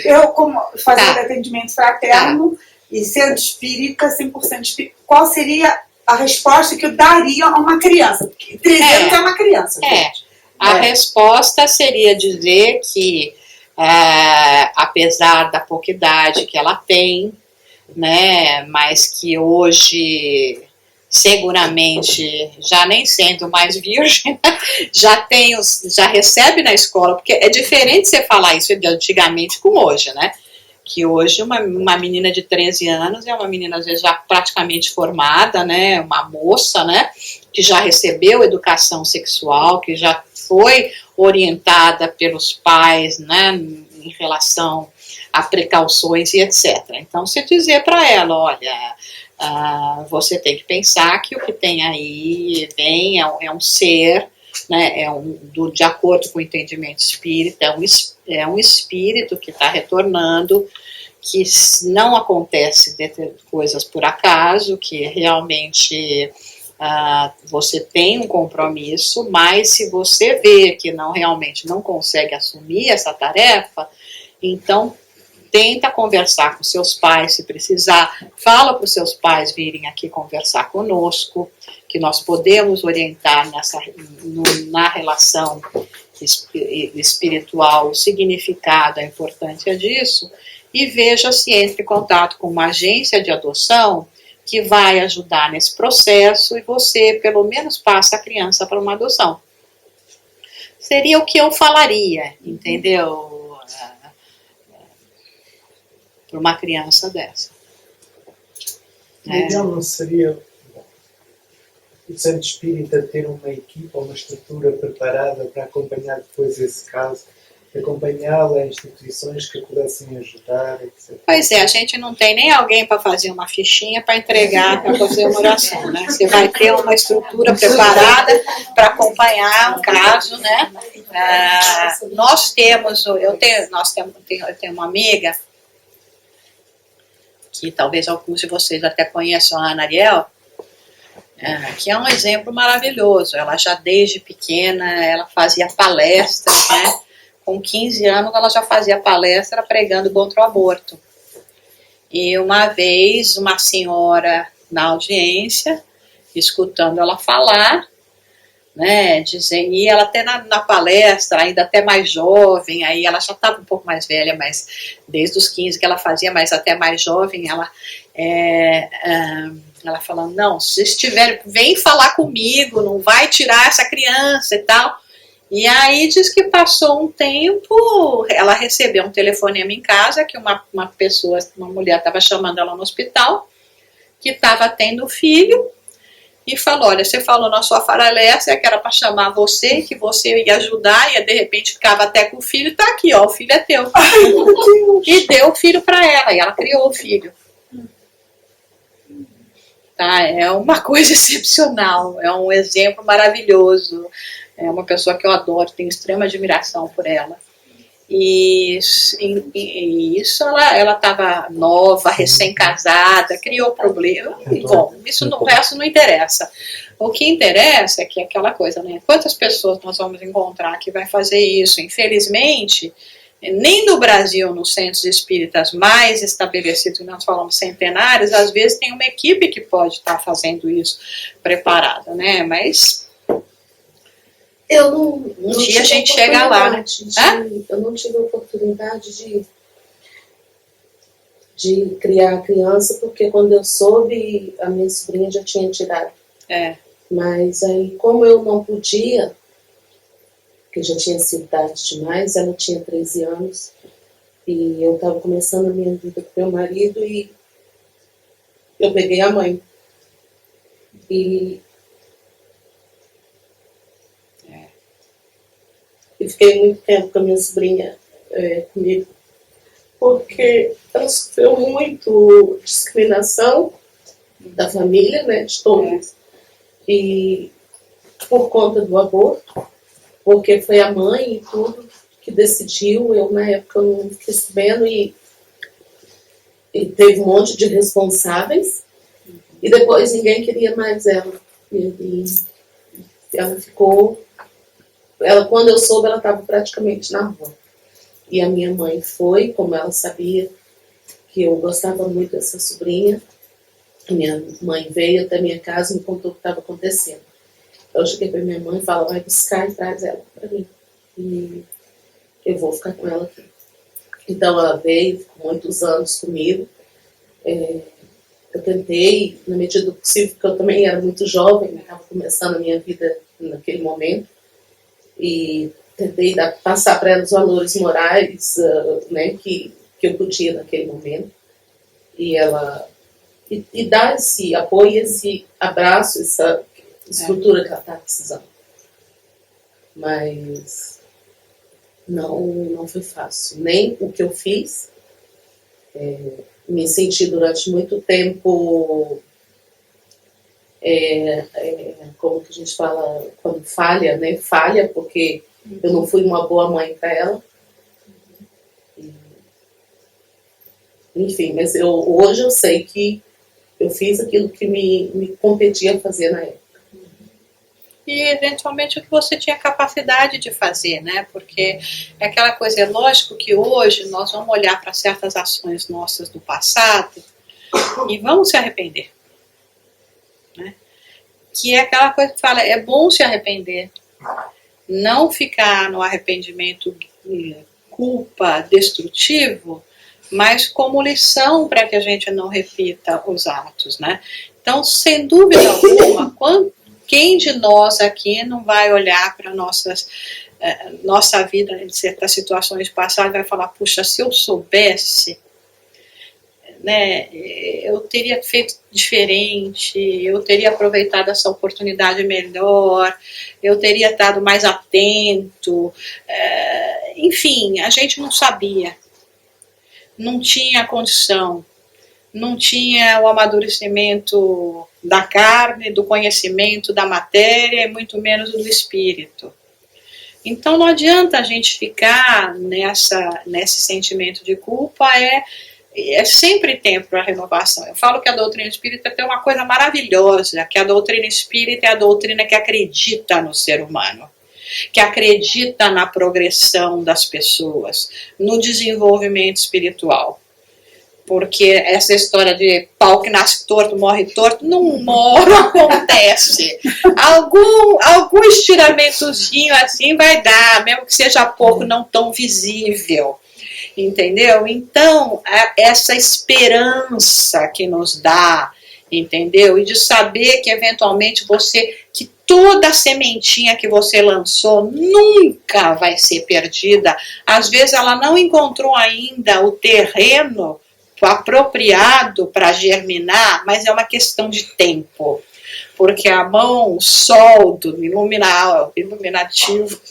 Eu, como fazendo atendimento fraterno e sendo espírita, 100% espírita, qual seria a resposta que eu daria a uma criança? Porque 13 anos é uma criança, gente. A resposta seria dizer que apesar da pouca idade que ela tem, né, mas que hoje seguramente, já nem sendo mais virgem, já recebe na escola, porque é diferente você falar isso de antigamente com hoje, né, que hoje uma menina de 13 anos é uma menina às vezes já praticamente formada, né, uma moça, né, que já recebeu educação sexual, que já foi orientada pelos pais, né, em relação a precauções e etc. Então, se dizer para ela, olha, você tem que pensar que o que tem aí é um ser, né, de acordo com o entendimento espírita, é um espírito que está retornando, que não acontece coisas por acaso, que realmente... você tem um compromisso, mas se você vê que realmente não consegue assumir essa tarefa, então tenta conversar com seus pais, se precisar, fala para os seus pais virem aqui conversar conosco, que nós podemos orientar na relação espiritual, o significado, a importância disso, e veja se entra em contato com uma agência de adoção que vai ajudar nesse processo e você, pelo menos, passa a criança para uma adoção. Seria o que eu falaria, entendeu? Para uma criança dessa. O ideal não seria o centro espírita ter uma equipa, uma estrutura preparada para acompanhar depois esse caso, acompanhá-la em instituições que pudessem ajudar, etc. Pois é, a gente não tem nem alguém para fazer uma fichinha para entregar, para fazer uma oração, né? Você vai ter uma estrutura preparada para acompanhar o caso, né? Eu tenho uma amiga, que talvez alguns de vocês até conheçam, a Ana Ariel, que é um exemplo maravilhoso. Ela já desde pequena, ela fazia palestras, né? Com 15 anos ela já fazia palestra pregando contra o aborto. E uma vez uma senhora na audiência, escutando ela falar, né, e ela até na palestra, ainda até mais jovem, aí ela já estava um pouco mais velha, mas desde os 15 que ela fazia, mas até mais jovem, ela falando, não, se estiver, vem falar comigo, não vai tirar essa criança e tal. E aí diz que passou um tempo, ela recebeu um telefonema em casa, que uma mulher estava chamando ela no hospital, que estava tendo filho, e falou, olha, você falou na sua palestra que era para chamar você, que você ia ajudar, e de repente ficava até com o filho, tá aqui, ó, o filho é teu. E deu o filho para ela, e ela criou o filho. Tá, é uma coisa excepcional, é um exemplo maravilhoso. É uma pessoa que eu adoro, tenho extrema admiração por ela. E isso, ela estava nova, recém-casada, criou problema. Bom, isso no resto não interessa. O que interessa é que é aquela coisa, né? Quantas pessoas nós vamos encontrar que vai fazer isso? Infelizmente, nem no Brasil, nos centros espíritas mais estabelecidos, que nós falamos centenários, às vezes tem uma equipe que pode estar fazendo isso preparada, né? Mas um dia a gente chega lá, né? Eu não tive a oportunidade de criar a criança, porque quando eu soube, a minha sobrinha já tinha tirado. Mas aí, como eu não podia, porque já tinha sido tarde demais, ela tinha 13 anos, e eu estava começando a minha vida com meu marido, e eu peguei a mãe. E fiquei muito tempo com a minha sobrinha comigo, porque ela sofreu muito discriminação da família, né, de todos, e por conta do aborto, porque foi a mãe e tudo que decidiu. Eu na época não fiquei sabendo, e teve um monte de responsáveis, e depois ninguém queria mais ela, e ela ficou. Quando eu soube, ela estava praticamente na rua. E a minha mãe foi, como ela sabia que eu gostava muito dessa sobrinha, a minha mãe veio até minha casa e me contou o que estava acontecendo. Eu cheguei para minha mãe e falei, vai buscar e traz ela para mim. E eu vou ficar com ela aqui. Então ela veio, ficou muitos anos comigo. Eu tentei, na medida do possível, porque eu também era muito jovem, estava começando a minha vida naquele momento, e tentei passar para ela os valores morais, né, que eu podia naquele momento, e ela dar esse apoio, esse abraço, essa estrutura que ela está precisando. Mas não foi fácil, nem o que eu fiz. Me senti durante muito tempo, como que a gente fala, quando falha, né? Falha, porque eu não fui uma boa mãe para ela. Enfim, mas hoje eu sei que eu fiz aquilo que me competia a fazer na época. E eventualmente o que você tinha capacidade de fazer, né? Porque é aquela coisa, é lógico que hoje nós vamos olhar para certas ações nossas do passado e vamos se arrepender, né? Que é aquela coisa que fala, é bom se arrepender, não ficar no arrependimento culpa destrutivo, mas como lição para que a gente não repita os atos, né? Então, sem dúvida alguma, quem de nós aqui não vai olhar para nossa vida em certas situações passadas e vai falar, puxa, se eu soubesse, né, eu teria feito diferente, eu teria aproveitado essa oportunidade melhor, eu teria estado mais atento, enfim, a gente não sabia, não tinha condição, não tinha o amadurecimento da carne, do conhecimento da matéria, e muito menos do espírito. Então não adianta a gente ficar nesse sentimento de culpa, é sempre tempo para renovação. Eu falo que a doutrina espírita tem uma coisa maravilhosa, que a doutrina espírita é a doutrina que acredita no ser humano, que acredita na progressão das pessoas, no desenvolvimento espiritual. Porque essa história de pau que nasce torto, morre torto, não acontece. Algum estiramentozinho assim vai dar, mesmo que seja pouco, não tão visível. Entendeu? Então, essa esperança que nos dá, entendeu? E de saber que eventualmente que toda a sementinha que você lançou nunca vai ser perdida. Às vezes ela não encontrou ainda o terreno apropriado para germinar, mas é uma questão de tempo. Porque a mão, o sol do iluminativo,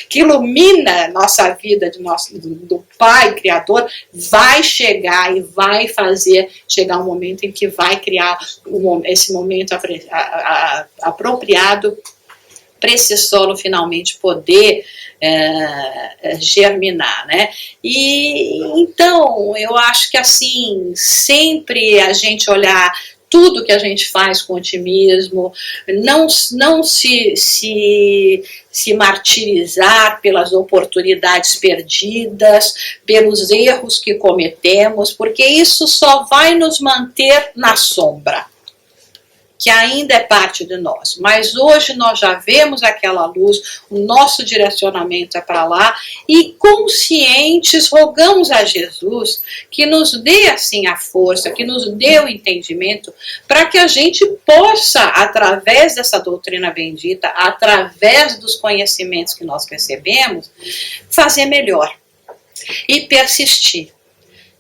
que ilumina nossa vida, do Pai Criador, vai chegar e vai fazer chegar um momento em que vai criar esse momento apropriado para esse solo finalmente poder germinar, né? E então eu acho que assim, sempre a gente olhar tudo que a gente faz com otimismo, não se martirizar pelas oportunidades perdidas, pelos erros que cometemos, porque isso só vai nos manter na sombra, que ainda é parte de nós. Mas hoje nós já vemos aquela luz, o nosso direcionamento é para lá, e conscientes rogamos a Jesus que nos dê assim a força, que nos dê o entendimento, para que a gente possa, através dessa doutrina bendita, através dos conhecimentos que nós recebemos, fazer melhor e persistir.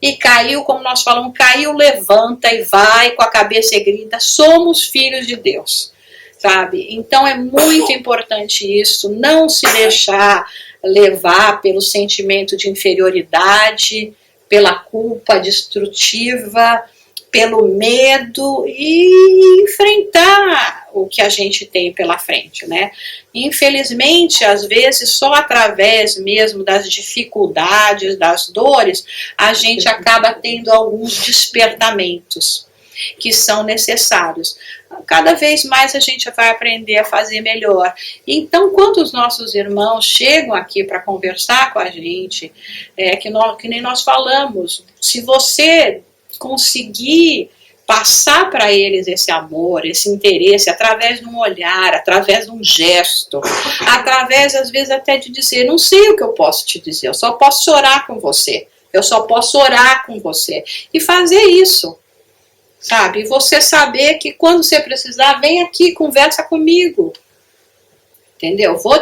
E caiu, como nós falamos, caiu, levanta e vai com a cabeça erguida, somos filhos de Deus, sabe? Então é muito importante isso, não se deixar levar pelo sentimento de inferioridade, pela culpa destrutiva, pelo medo e enfrentar o que a gente tem pela frente, né? Infelizmente, às vezes, só através mesmo das dificuldades, das dores, a gente acaba tendo alguns despertamentos que são necessários. Cada vez mais a gente vai aprender a fazer melhor. Então, quando os nossos irmãos chegam aqui para conversar com a gente, que nem nós falamos, se você conseguir passar para eles esse amor, esse interesse, através de um olhar, através de um gesto, através, às vezes, até de dizer, não sei o que eu posso te dizer, eu só posso chorar com você, eu só posso orar com você, e fazer isso, sabe? E você saber que quando você precisar, vem aqui, conversa comigo. Entendeu? Vou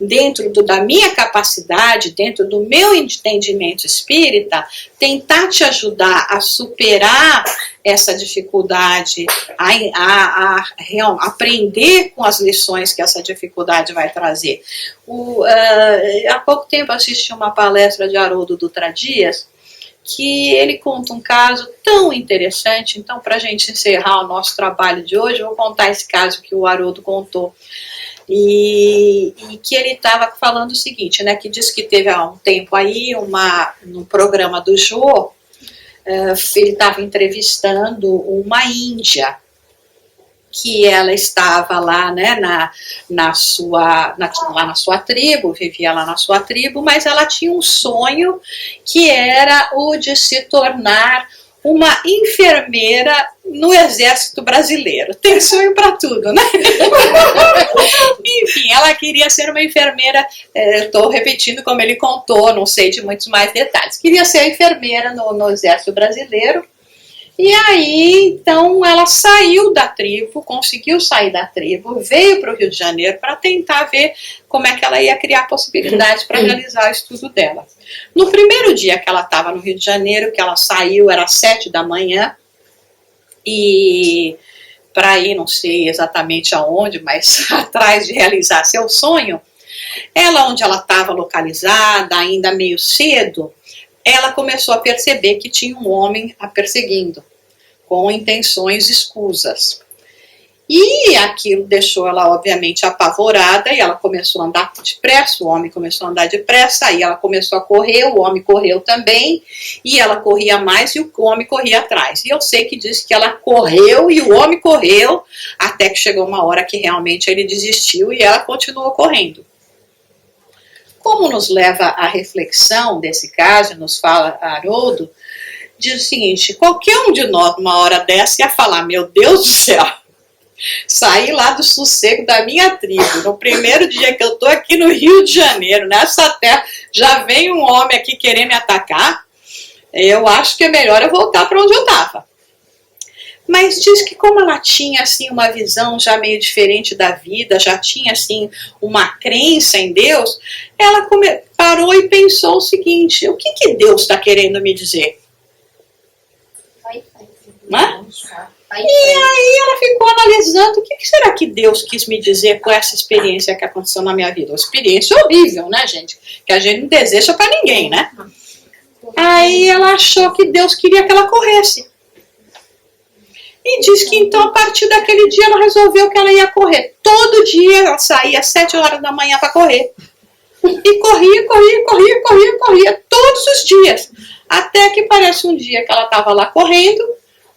dentro da minha capacidade, dentro do meu entendimento espírita, tentar te ajudar a superar essa dificuldade, a aprender com as lições que essa dificuldade vai trazer. Há pouco tempo assisti uma palestra de Haroldo Dutra Dias, que ele conta um caso tão interessante. Então, para a gente encerrar o nosso trabalho de hoje, eu vou contar esse caso que o Haroldo contou. E que ele estava falando o seguinte, né, que disse que teve há um tempo aí, no programa do Jô, ele estava entrevistando uma índia, que ela estava lá, né, lá na sua tribo, vivia lá na sua tribo, mas ela tinha um sonho que era o de se tornar uma enfermeira no Exército Brasileiro. Tem sonho para tudo, né? Enfim, ela queria ser uma enfermeira, estou repetindo como ele contou, não sei de muitos mais detalhes. Queria ser enfermeira no Exército Brasileiro. E aí, então, ela saiu da tribo, conseguiu sair da tribo, veio para o Rio de Janeiro para tentar ver como é que ela ia criar possibilidades para realizar o estudo dela. No primeiro dia que ela estava no Rio de Janeiro, que ela saiu, era 7 da manhã, e para ir, não sei exatamente aonde, mas atrás de realizar seu sonho, ela, onde ela estava localizada, ainda meio cedo, ela começou a perceber que tinha um homem a perseguindo, com intenções escusas. E aquilo deixou ela, obviamente, apavorada, e ela começou a andar depressa, o homem começou a andar depressa, aí ela começou a correr, o homem correu também, e ela corria mais e o homem corria atrás. E eu sei que diz que ela correu e o homem correu, até que chegou uma hora que realmente ele desistiu e ela continuou correndo. Como nos leva à reflexão desse caso, nos fala Haroldo, diz o seguinte: qualquer um de nós, numa hora dessa, ia falar: meu Deus do céu, saí lá do sossego da minha tribo, no primeiro dia que eu estou aqui no Rio de Janeiro, nessa terra, já vem um homem aqui querer me atacar, eu acho que é melhor eu voltar para onde eu estava. Mas diz que como ela tinha assim uma visão já meio diferente da vida, já tinha assim uma crença em Deus, ela parou e pensou o seguinte: o que Deus está querendo me dizer? E aí ela ficou analisando o que será que Deus quis me dizer com essa experiência que aconteceu na minha vida. Uma experiência horrível, né, gente? Que a gente não deseja para ninguém, né? Aí ela achou que Deus queria que ela corresse. E diz que então, a partir daquele dia, ela resolveu que ela ia correr. Todo dia ela saía às 7 horas da manhã para correr. E corria todos os dias. Até que parece um dia que ela estava lá correndo,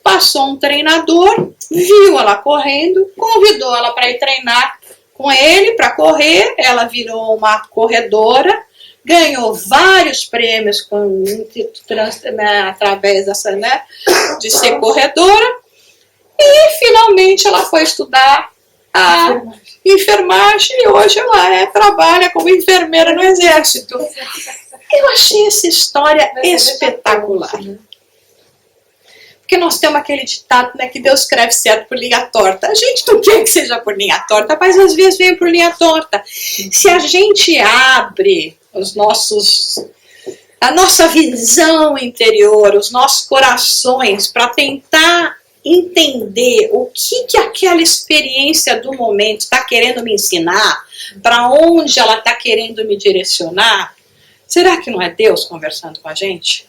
passou um treinador, viu ela correndo, convidou ela para ir treinar com ele, para correr. Ela virou uma corredora, ganhou vários prêmios através dessa, né, de ser corredora. E finalmente ela foi estudar a enfermagem e hoje ela trabalha como enfermeira no Exército. Eu achei essa história espetacular. Porque nós temos aquele ditado, né, que Deus escreve certo por linha torta. A gente não quer que seja por linha torta, mas às vezes vem por linha torta. Se a gente abre a nossa visão interior, os nossos corações, para tentar entender o que aquela experiência do momento está querendo me ensinar, para onde ela está querendo me direcionar, será que não é Deus conversando com a gente?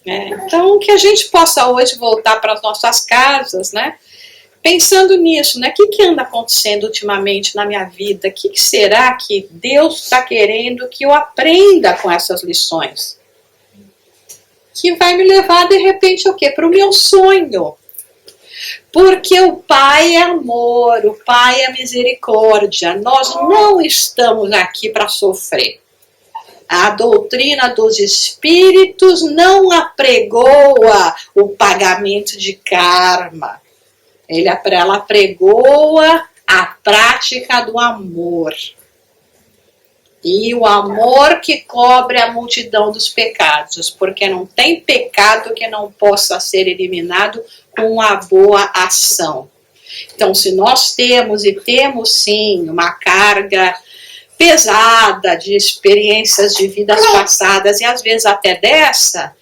Então, que a gente possa hoje voltar para as nossas casas, né? Pensando nisso, né? O que anda acontecendo ultimamente na minha vida? O que será que Deus está querendo que eu aprenda com essas lições? Que vai me levar, de repente, o quê? Para o meu sonho. Porque o Pai é amor, o Pai é misericórdia. Nós não estamos aqui para sofrer. A doutrina dos espíritos não apregoa o pagamento de karma. Ela apregoa a prática do amor. E o amor que cobre a multidão dos pecados, porque não tem pecado que não possa ser eliminado com a boa ação. Então, se nós temos, e temos sim, uma carga pesada de experiências de vidas passadas, e às vezes até dessa,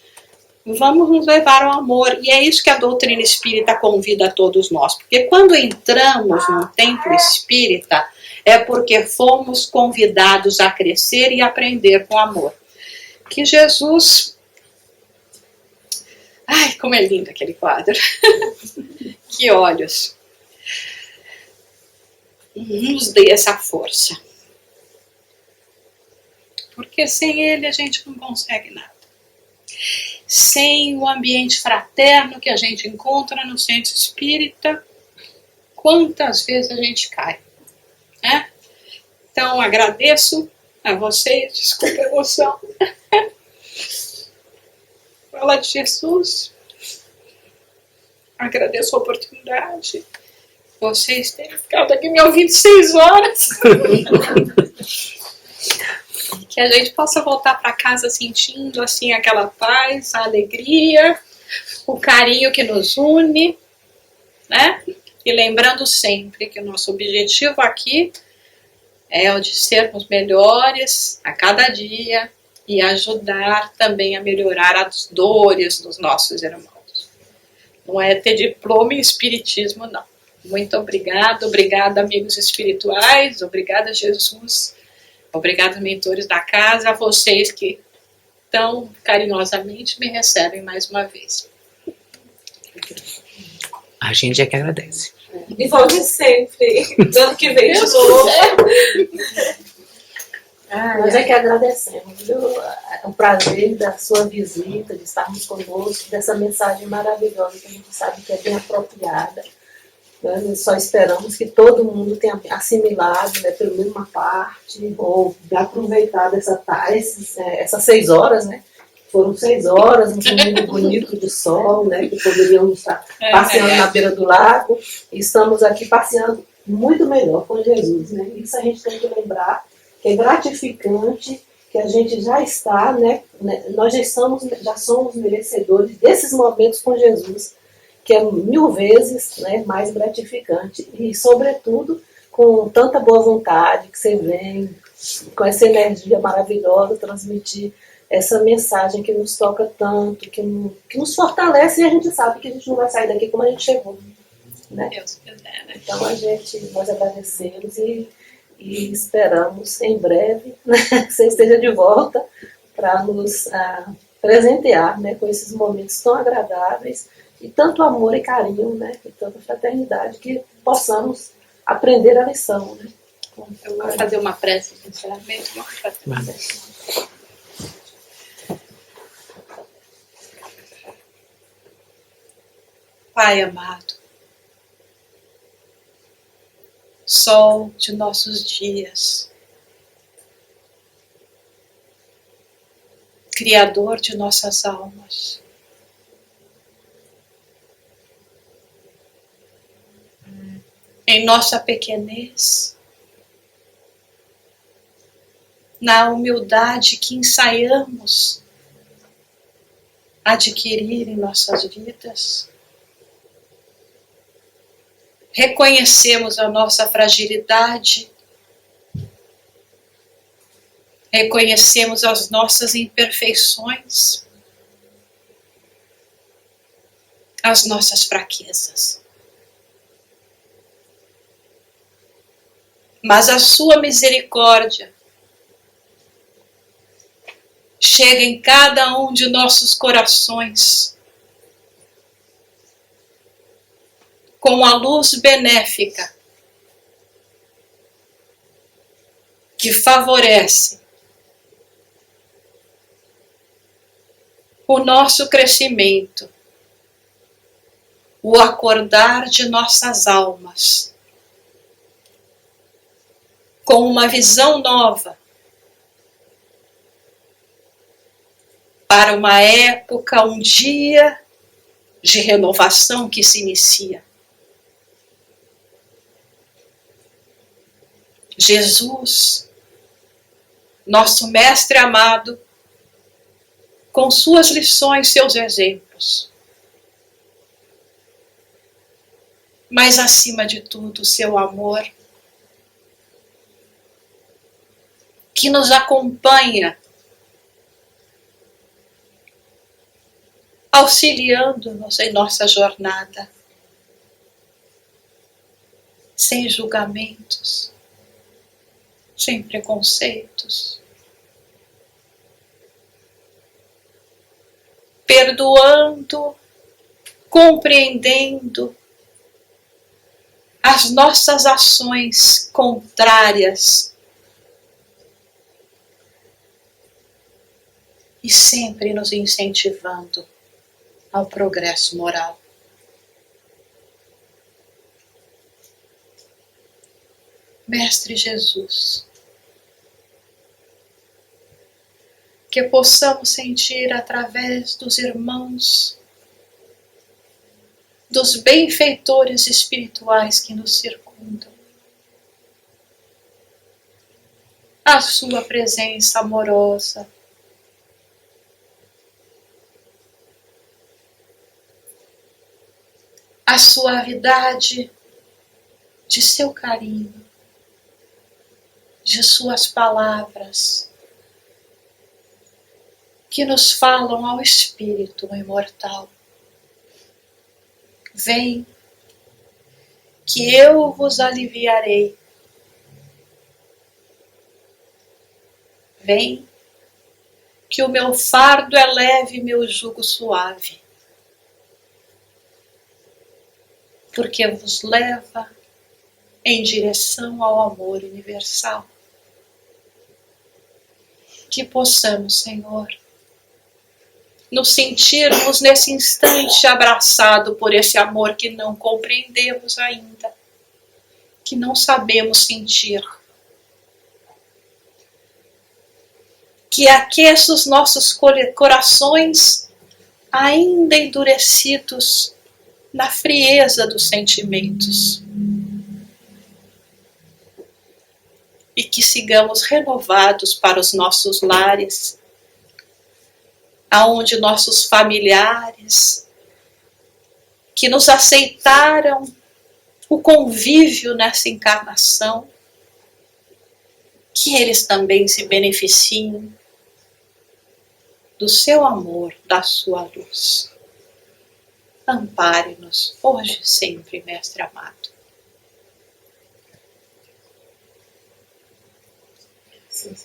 vamos nos levar ao amor. E é isso que a doutrina espírita convida a todos nós. Porque quando entramos num templo espírita, é porque fomos convidados a crescer e aprender com amor. Que Jesus... Ai, como é lindo aquele quadro. Que olhos. Nos dê essa força. Porque sem ele a gente não consegue nada. Sem o ambiente fraterno que a gente encontra no centro espírita, quantas vezes a gente cai. Né? Então agradeço a vocês, desculpa a emoção. escola de Jesus. Agradeço a oportunidade. Vocês terem ficado aqui me ouvindo 6 horas. Que a gente possa voltar para casa sentindo assim aquela paz, a alegria, o carinho que nos une, né? E lembrando sempre que o nosso objetivo aqui é o de sermos melhores a cada dia e ajudar também a melhorar as dores dos nossos irmãos. Não é ter diploma em espiritismo, não. Muito obrigada, obrigada amigos espirituais, obrigada Jesus, obrigada mentores da casa, a vocês que tão carinhosamente me recebem mais uma vez. A gente é que agradece. E volte sempre. Ano que vem de novo. Nós é que agradecemos, viu? É um prazer da sua visita, de estarmos conosco, dessa mensagem maravilhosa que a gente sabe que é bem apropriada. Nós só esperamos que todo mundo tenha assimilado, né, pelo menos uma parte, ou aproveitado essas 6 horas, né? Foram 6 horas, um domingo bonito de sol, né? Que poderíamos estar passeando na beira do lago. E estamos aqui passeando muito melhor com Jesus, né? Isso a gente tem que lembrar, que é gratificante, que a gente já está, né? Nós já somos merecedores desses momentos com Jesus, que é 1000 vezes, né, mais gratificante e, sobretudo, com tanta boa vontade que você vem, com essa energia maravilhosa, transmitir essa mensagem que nos toca tanto, que nos fortalece, e a gente sabe que a gente não vai sair daqui como a gente chegou, né? Deus quiser, né? Então nós agradecemos e esperamos em breve, né, que você esteja de volta para nos presentear, né, com esses momentos tão agradáveis e tanto amor e carinho, né, e tanta fraternidade, que possamos aprender a lição, né. Eu vou fazer uma prece de encerramento. Pai amado, sol de nossos dias, Criador de nossas almas, em nossa pequenez, na humildade que ensaiamos adquirir em nossas vidas, reconhecemos a nossa fragilidade, reconhecemos as nossas imperfeições, as nossas fraquezas. Mas a sua misericórdia chega em cada um de nossos corações com a luz benéfica que favorece o nosso crescimento, o acordar de nossas almas com uma visão nova para uma época, um dia de renovação que se inicia. Jesus, nosso Mestre amado, com suas lições, seus exemplos, mas acima de tudo, seu amor, que nos acompanha, auxiliando-nos em nossa jornada, sem julgamentos, sem preconceitos, perdoando, compreendendo as nossas ações contrárias e sempre nos incentivando ao progresso moral. Mestre Jesus, que possamos sentir através dos irmãos, dos benfeitores espirituais que nos circundam, a sua presença amorosa, a suavidade de seu carinho, de suas palavras, que nos falam ao Espírito imortal. Vem, que eu vos aliviarei. Vem, que o meu fardo é leve e meu jugo suave, porque vos leva em direção ao amor universal. Que possamos, Senhor, nos sentirmos nesse instante abraçado por esse amor que não compreendemos ainda, que não sabemos sentir, que aqueça os nossos corações ainda endurecidos na frieza dos sentimentos, e que sigamos renovados para os nossos lares, aonde nossos familiares que nos aceitaram o convívio nessa encarnação, que eles também se beneficiem do seu amor, da sua luz. Ampare-nos hoje e sempre, Mestre amado. Sim.